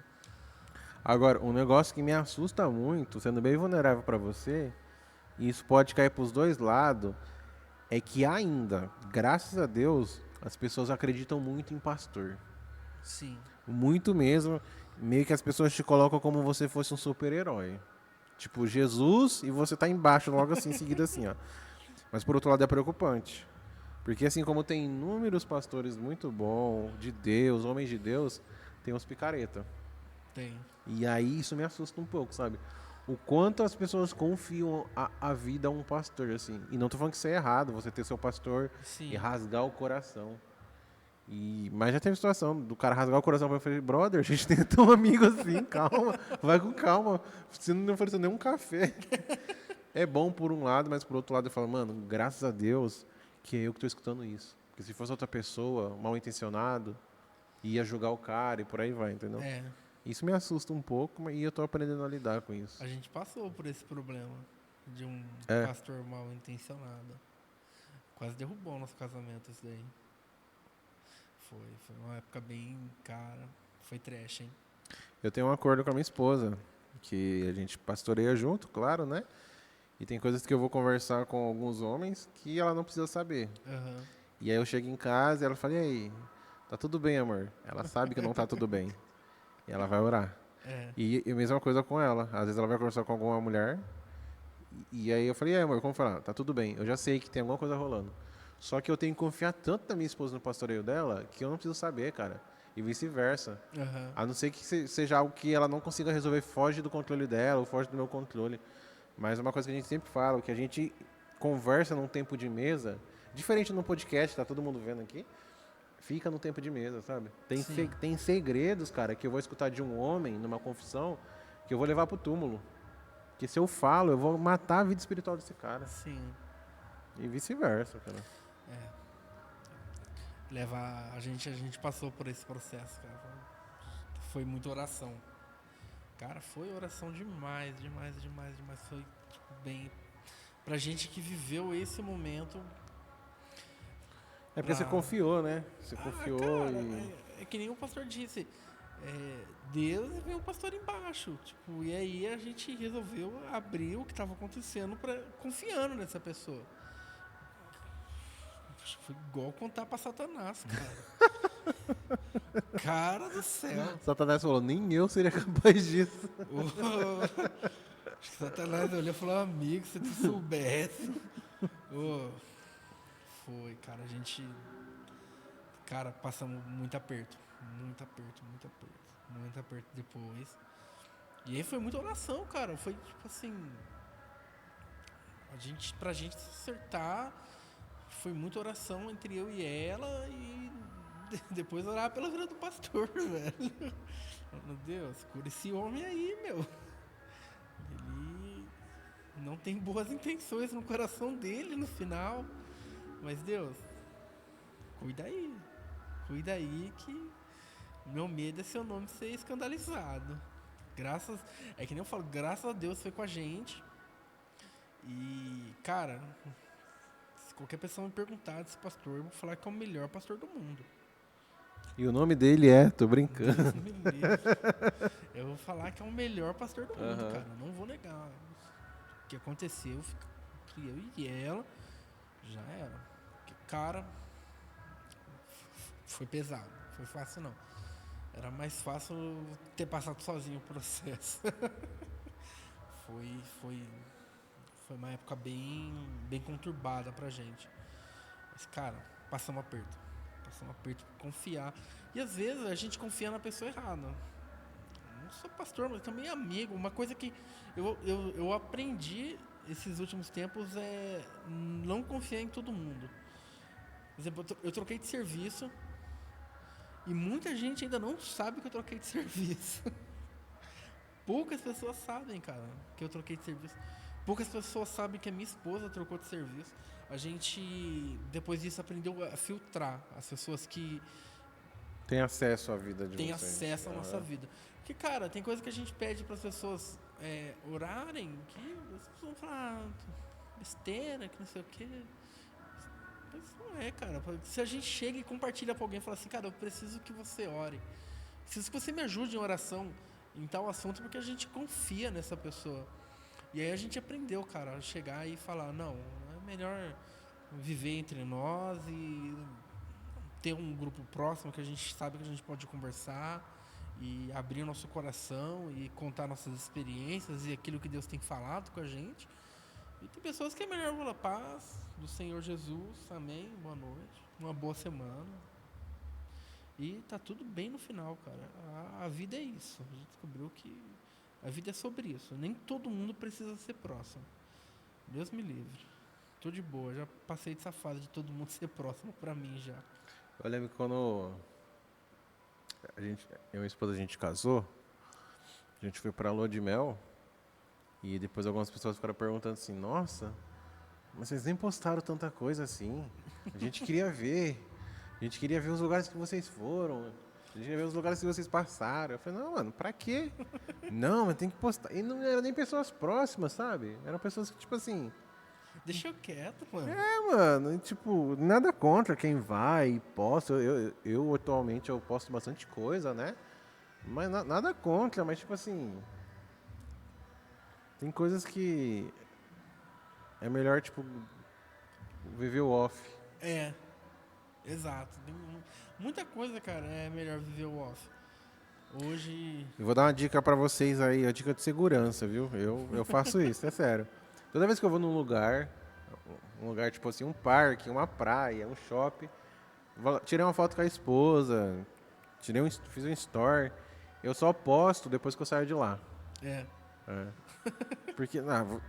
Agora, um negócio que me assusta muito, sendo bem vulnerável pra você, e isso pode cair pros dois lados, é que ainda, graças a Deus, as pessoas acreditam muito em pastor. Sim, Muito mesmo. Meio que as pessoas te colocam como você fosse um super-herói. Tipo, Jesus, e você tá embaixo, logo assim, em seguida assim, ó. Mas por outro lado é preocupante. Porque assim como tem inúmeros pastores muito bons, de Deus, homens de Deus, tem uns picareta. Tem. E aí isso me assusta um pouco, sabe? O quanto as pessoas confiam a vida a um pastor, assim. E não tô falando que isso é errado, você ter seu pastor Sim. e rasgar o coração. Mas já teve situação do cara rasgar o coração pra eu falei, brother, a gente tem tão amigo assim, calma, vai com calma. Você não ofereceu nem um café. É bom por um lado, mas por outro lado eu falo, mano, graças a Deus que é eu que tô escutando isso. Porque se fosse outra pessoa, mal intencionado, ia julgar o cara e por aí vai, entendeu? É, Isso me assusta um pouco e eu tô aprendendo a lidar com isso. a gente passou por esse problema de um É. pastor mal intencionado. Quase derrubou nosso casamento isso daí. Foi uma época bem cara. Foi trash, hein? Eu tenho um acordo com a minha esposa, que a gente pastoreia junto, claro, né? E tem coisas que eu vou conversar com alguns homens que ela não precisa saber. Aham. E aí eu chego em casa e ela fala, e aí, tá tudo bem, amor? Ela sabe que não tá tudo bem. E ela vai orar. É. E a mesma coisa com ela. Às vezes ela vai conversar com alguma mulher. E aí eu falei, e aí, amor, como falar? Tá tudo bem. Eu já sei que tem alguma coisa rolando. Só que eu tenho que confiar tanto na minha esposa no pastoreio dela que eu não preciso saber, cara. E vice-versa. Aham. A não ser que seja algo que ela não consiga resolver, foge do controle dela ou foge do meu controle. Mas uma coisa que a gente sempre fala, que a gente conversa num tempo de mesa, diferente no podcast, tá todo mundo vendo aqui, fica no tempo de mesa, sabe? Sim. Tem segredos, cara, que eu vou escutar de um homem numa confissão que eu vou levar pro túmulo. Que se eu falo, eu vou matar a vida espiritual desse cara. Sim. E vice-versa, cara. É. A gente passou por esse processo, cara. Foi muita oração. Cara, foi oração demais, demais, demais, demais. Foi tipo, bem. Pra gente que viveu esse momento. É porque você Pra... confiou, né? Você confiou cara, e... é que nem o pastor disse. Deus e veio o pastor embaixo. Tipo, e aí a gente resolveu abrir o que estava acontecendo confiando nessa pessoa. Foi igual contar pra Satanás, cara. Cara do céu. Satanás falou, nem eu seria capaz disso. Acho que Satanás olhou e falou, amigo, se tu soubesse. Foi, cara, a gente. Cara, passamos muito aperto. Muito aperto, muito aperto. Muito aperto depois. E aí foi muita oração, cara. Foi tipo assim. Pra gente se acertar, foi muita oração entre eu e ela e depois orar pela vida do pastor, velho. Meu Deus, cura esse homem aí, meu. Ele não tem boas intenções no coração dele no final. Mas Deus, cuida aí. Cuida aí que meu medo é seu nome ser escandalizado. É que nem eu falo, graças a Deus foi com a gente. E, cara, se qualquer pessoa me perguntar desse pastor, eu vou falar que é o melhor pastor do mundo. E o nome dele é, tô brincando. Deus me livre. Eu vou falar que é o melhor pastor do mundo, cara. Eu não vou negar. O que aconteceu entre eu e ela já era. Porque, cara, foi pesado. Foi fácil não. Era mais fácil ter passado sozinho o processo. Foi uma época bem conturbada pra gente. Mas, cara, passamos aperto. Passamos aperto por confiar. E às vezes a gente confia na pessoa errada. Eu não sou pastor, mas também amigo. Uma coisa que eu aprendi esses últimos tempos é não confiar em todo mundo. Por exemplo, eu troquei de serviço e muita gente ainda não sabe que eu troquei de serviço. Poucas pessoas sabem, cara, que eu troquei de serviço. Poucas pessoas sabem que a minha esposa trocou de serviço. A gente, depois disso, aprendeu a filtrar as pessoas que Tem acesso à vida de têm vocês. acesso à nossa vida. Porque, cara, tem coisa que a gente pede para as pessoas orarem que as pessoas vão falar besteira, que não sei o quê. Mas não é, cara. Se a gente chega e compartilha para alguém e fala assim, cara, eu preciso que você ore. Preciso que você me ajude em oração em tal assunto, porque a gente confia nessa pessoa. E aí a gente aprendeu, cara, a chegar e falar, não, é melhor viver entre nós e ter um grupo próximo que a gente sabe que a gente pode conversar e abrir o nosso coração e contar nossas experiências e aquilo que Deus tem falado com a gente. E tem pessoas que é melhor falar paz do Senhor Jesus, amém, boa noite, uma boa semana. E tá tudo bem no final, cara. A vida é isso. A gente descobriu que a vida é sobre isso. Nem todo mundo precisa ser próximo. Deus me livre. Tô de boa, já passei dessa fase de todo mundo ser próximo pra mim já. Eu lembro que quando eu e minha esposa, a gente casou, a gente foi pra lua de mel, e depois algumas pessoas ficaram perguntando assim, nossa, mas vocês nem postaram tanta coisa assim. A gente queria ver. A gente queria ver os lugares que vocês foram. A gente queria ver os lugares que vocês passaram. Eu falei, não, mano, pra quê? Não, mas tem que postar. E não eram nem pessoas próximas, sabe? Eram pessoas que, tipo assim... Deixa eu quieto, mano. Mano, tipo, nada contra quem vai e posta. Eu atualmente, eu posto bastante coisa, né? Mas nada contra, mas, tipo assim... Tem coisas que... É melhor, tipo, viver o off. É, exato. Tem muita coisa, cara, é melhor viver o off. Hoje. Eu vou dar uma dica pra vocês aí, a dica de segurança, viu? Eu faço isso, é sério. Toda vez que eu vou num lugar, um lugar tipo assim, um parque, uma praia, um shopping, tirei uma foto com a esposa, fiz um story, eu só posto depois que eu saio de lá. É. Porque,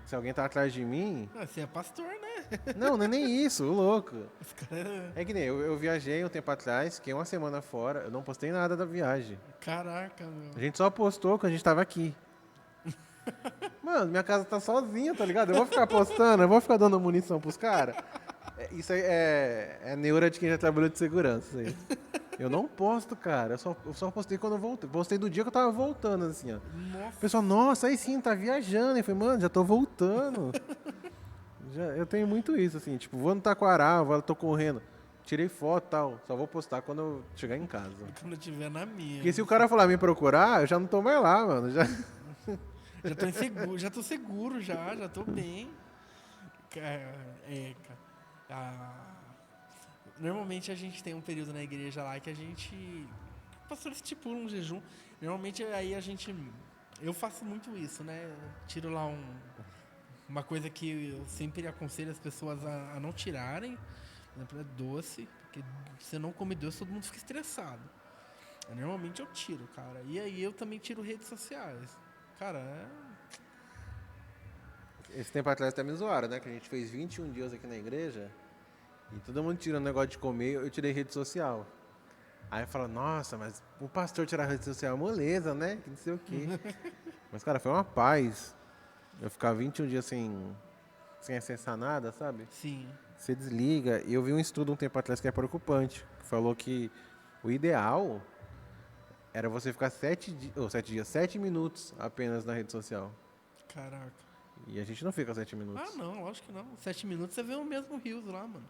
se alguém tá atrás de mim... Você é pastor, né? Não é nem isso, o louco. Os caras. É que nem eu viajei um tempo atrás, fiquei uma semana fora, eu não postei nada da viagem. Caraca, meu. A gente só postou quando a gente tava aqui. Mano, minha casa tá sozinha, tá ligado? Eu vou ficar postando, eu vou ficar dando munição pros caras. Isso aí é neura de quem já trabalhou de segurança. Isso aí. Eu não posto, cara. Eu só postei quando eu voltei. Postei do dia que eu tava voltando, assim, ó. Nossa. O pessoal, nossa, aí sim, tá viajando. Eu falei, mano, já tô voltando. Eu tenho muito isso, assim, tipo, vou no Taquaral, tô correndo. Tirei foto e tal. Só vou postar quando eu chegar em casa. Quando eu tiver na minha. Porque se o cara for lá me procurar, eu já não tô mais lá, mano. Já tô inseguro, já tô seguro, já tô bem. Cara. Normalmente a gente tem um período na igreja lá que a gente. O pastor estipula um jejum. Normalmente aí a gente. Eu faço muito isso, né? Tiro lá uma coisa que eu sempre aconselho as pessoas a não tirarem. Por exemplo, é doce. Porque se você não come doce, todo mundo fica estressado. Normalmente eu tiro, cara. E aí eu também tiro redes sociais. Cara, Esse tempo atrás até me zoaram, né? Que a gente fez 21 dias aqui na igreja e todo mundo tirando negócio de comer, eu tirei rede social. Aí fala, nossa, mas o pastor tirar rede social é moleza, né? Que não sei o quê. Mas, cara, foi uma paz. Eu ficar 21 dias sem acessar nada, sabe? sim. Você desliga. E eu vi um estudo um tempo atrás que é preocupante. Que falou que o ideal era você ficar 7 minutos apenas na rede social. Caraca. E a gente não fica 7 minutos. Ah, não, lógico que não. 7 minutos você vê o mesmo Rios lá, mano.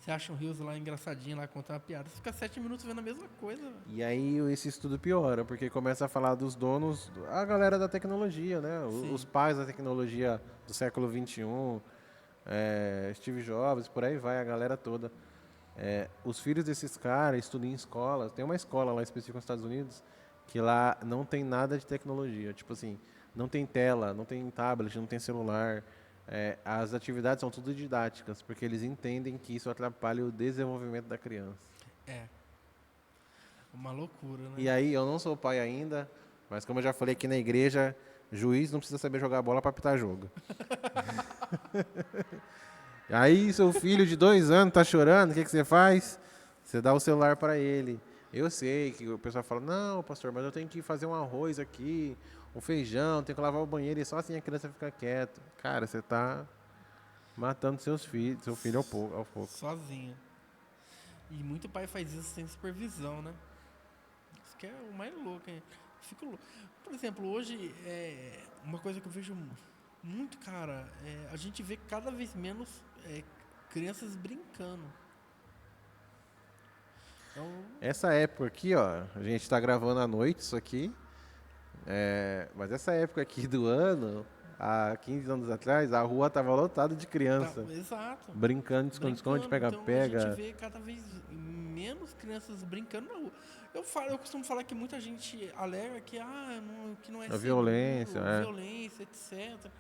Você acha um Rios lá engraçadinho, lá contar uma piada. Você fica 7 minutos vendo a mesma coisa, velho. E aí esse estudo piora, porque começa a falar dos donos, a galera da tecnologia, né? Sim. Os pais da tecnologia do século XXI, Steve Jobs, por aí vai, a galera toda. Os filhos desses caras estudam em escolas. Tem uma escola lá específica nos Estados Unidos que lá não tem nada de tecnologia. Tipo assim, não tem tela, não tem tablet, não tem celular. As atividades são tudo didáticas, porque eles entendem que isso atrapalha o desenvolvimento da criança. É. Uma loucura, né? E aí, eu não sou pai ainda, mas como eu já falei aqui na igreja, juiz não precisa saber jogar bola para apitar jogo. Aí, seu filho de 2 anos tá chorando, o que você faz? Você dá o celular para ele. Eu sei que o pessoal fala, não, pastor, mas eu tenho que fazer um arroz aqui, um feijão, tenho que lavar o banheiro e só assim a criança fica quieta. Cara, você tá matando seu filho ao pouco. Sozinho. E muito pai faz isso sem supervisão, né? Isso que é o mais louco, hein? Fico louco. Por exemplo, hoje, uma coisa que eu vejo muito, cara, a gente vê cada vez menos crianças brincando. Então, Essa época aqui, ó, a gente tá gravando à noite isso aqui, mas essa época aqui do ano, há 15 anos atrás, a rua tava lotada de criança. exato. Brincando de esconde-esconde, Então, a pega-pega. gente vê cada vez menos crianças brincando na rua. Eu costumo falar que muita gente alega que não é A seguro, violência, violência, etc.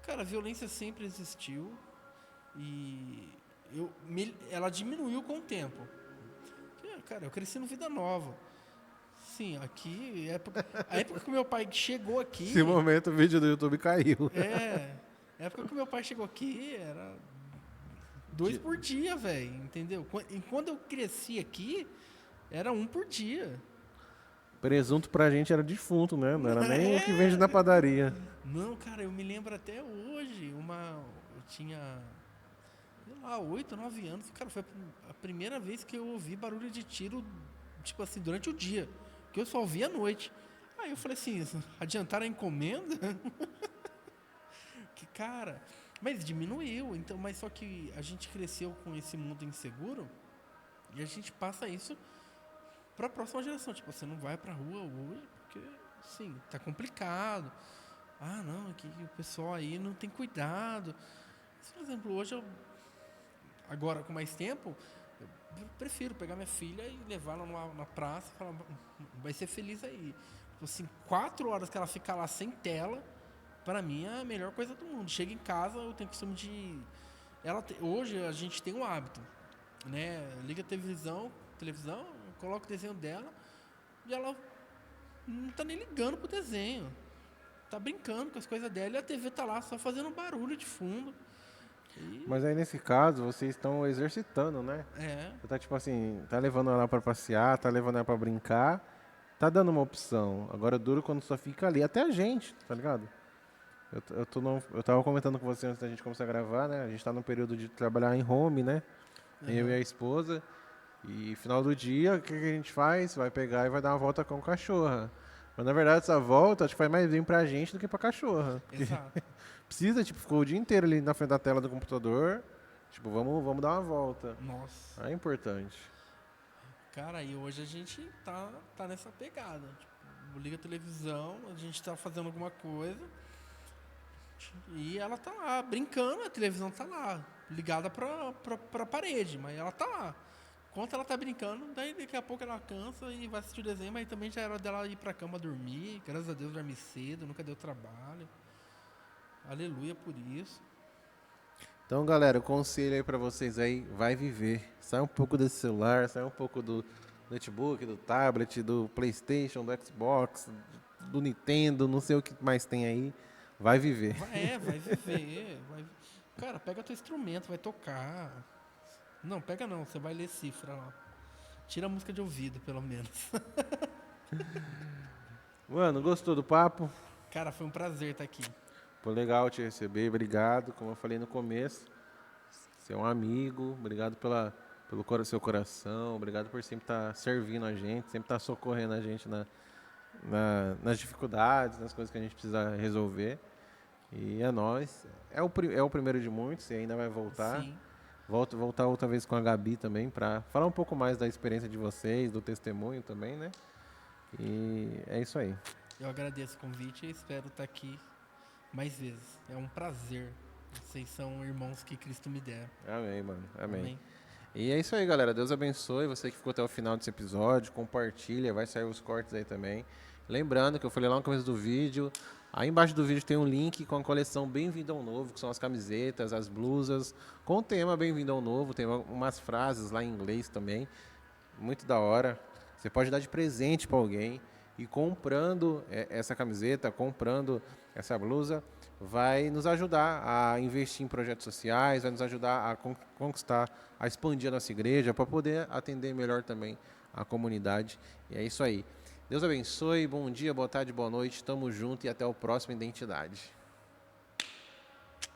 Cara, a violência sempre existiu e ela diminuiu com o tempo. Cara, eu cresci no Vida Nova. Sim, aqui, a época que meu pai chegou aqui... Nesse momento o vídeo do YouTube caiu. A época que meu pai chegou aqui era 2 por dia, velho, entendeu? E quando eu cresci aqui, era 1 por dia. Presunto pra gente era defunto, né? Não era nem o que vende na padaria. Não, cara, eu me lembro até hoje, eu tinha, sei lá, 8, 9 anos, cara, foi a primeira vez que eu ouvi barulho de tiro, tipo assim, durante o dia, que eu só ouvia à noite. Aí eu falei assim, adiantaram a encomenda? Que, cara, mas diminuiu, então, mas só que a gente cresceu com esse mundo inseguro e a gente passa isso para a próxima geração. Tipo, você não vai pra rua hoje porque, sim, tá complicado. Ah, não, aqui o pessoal aí não tem cuidado. Mas, por exemplo, hoje agora com mais tempo, eu prefiro pegar minha filha e levar ela na praça e falar, vai ser feliz aí. Tipo assim, 4 horas que ela fica lá sem tela, para mim é a melhor coisa do mundo. Chega em casa, eu tenho costume de... Hoje a gente tem um hábito, né? Liga a televisão, coloca o desenho dela e ela não tá nem ligando pro desenho. Tá brincando com as coisas dela e a TV tá lá só fazendo barulho de fundo. Mas aí nesse caso, vocês estão exercitando, né? Você tá tipo assim, tá levando ela pra passear, tá levando ela pra brincar, tá dando uma opção. Agora duro quando só fica ali, até a gente, tá ligado? Eu tava comentando com você antes da gente começar a gravar, né? A gente tá no período de trabalhar em home, né? Eu e a esposa. E final do dia, o que a gente faz? Vai pegar e vai dar uma volta com a cachorra. Mas na verdade essa volta acho que faz mais bem pra gente do que pra cachorra. Exato. Precisa, tipo, ficou o dia inteiro ali na frente da tela do computador. Tipo, vamos dar uma volta. Nossa. É importante. Cara, e hoje a gente tá nessa pegada. Tipo, liga a televisão, a gente tá fazendo alguma coisa e ela tá lá, brincando, a televisão tá lá, ligada pra parede, mas ela tá lá. Enquanto ela tá brincando, daí daqui a pouco ela cansa e vai assistir o desenho, mas também já era dela ir pra cama dormir. Graças a Deus dormi cedo, nunca deu trabalho. Aleluia por isso. Então, galera, o conselho aí pra vocês aí, vai viver. Sai um pouco desse celular, sai um pouco do notebook, do tablet, do PlayStation, do Xbox, do Nintendo, não sei o que mais tem aí. Vai viver. Vai viver. Cara, pega teu instrumento, vai tocar. Não, pega não, você vai ler cifra lá. Tira a música de ouvido, pelo menos. Mano, gostou do papo? Cara, foi um prazer estar aqui. Foi legal te receber, obrigado. Como eu falei no começo, você é um amigo, obrigado pelo seu coração, obrigado por sempre estar servindo a gente, sempre estar socorrendo a gente nas dificuldades, nas coisas que a gente precisa resolver. E é nóis. É o primeiro de muitos, você ainda vai voltar. Sim. Voltar outra vez com a Gabi também, para falar um pouco mais da experiência de vocês, do testemunho também, né? E é isso aí. Eu agradeço o convite e espero estar aqui mais vezes. É um prazer. Vocês são irmãos que Cristo me der. Amém, mano. Amém. E é isso aí, galera. Deus abençoe. Você que ficou até o final desse episódio, compartilha, vai sair os cortes aí também. Lembrando que eu falei lá no começo do vídeo, aí embaixo do vídeo tem um link com a coleção Bem-vindo ao Novo, que são as camisetas, as blusas, com o tema Bem-vindo ao Novo. Tem umas frases lá em inglês também, muito da hora. Você pode dar de presente para alguém e comprando essa camiseta, comprando essa blusa, vai nos ajudar a investir em projetos sociais, vai nos ajudar a conquistar, a expandir a nossa igreja, para poder atender melhor também a comunidade. E é isso aí. Deus abençoe, bom dia, boa tarde, boa noite, tamo junto e até o próximo Identidade.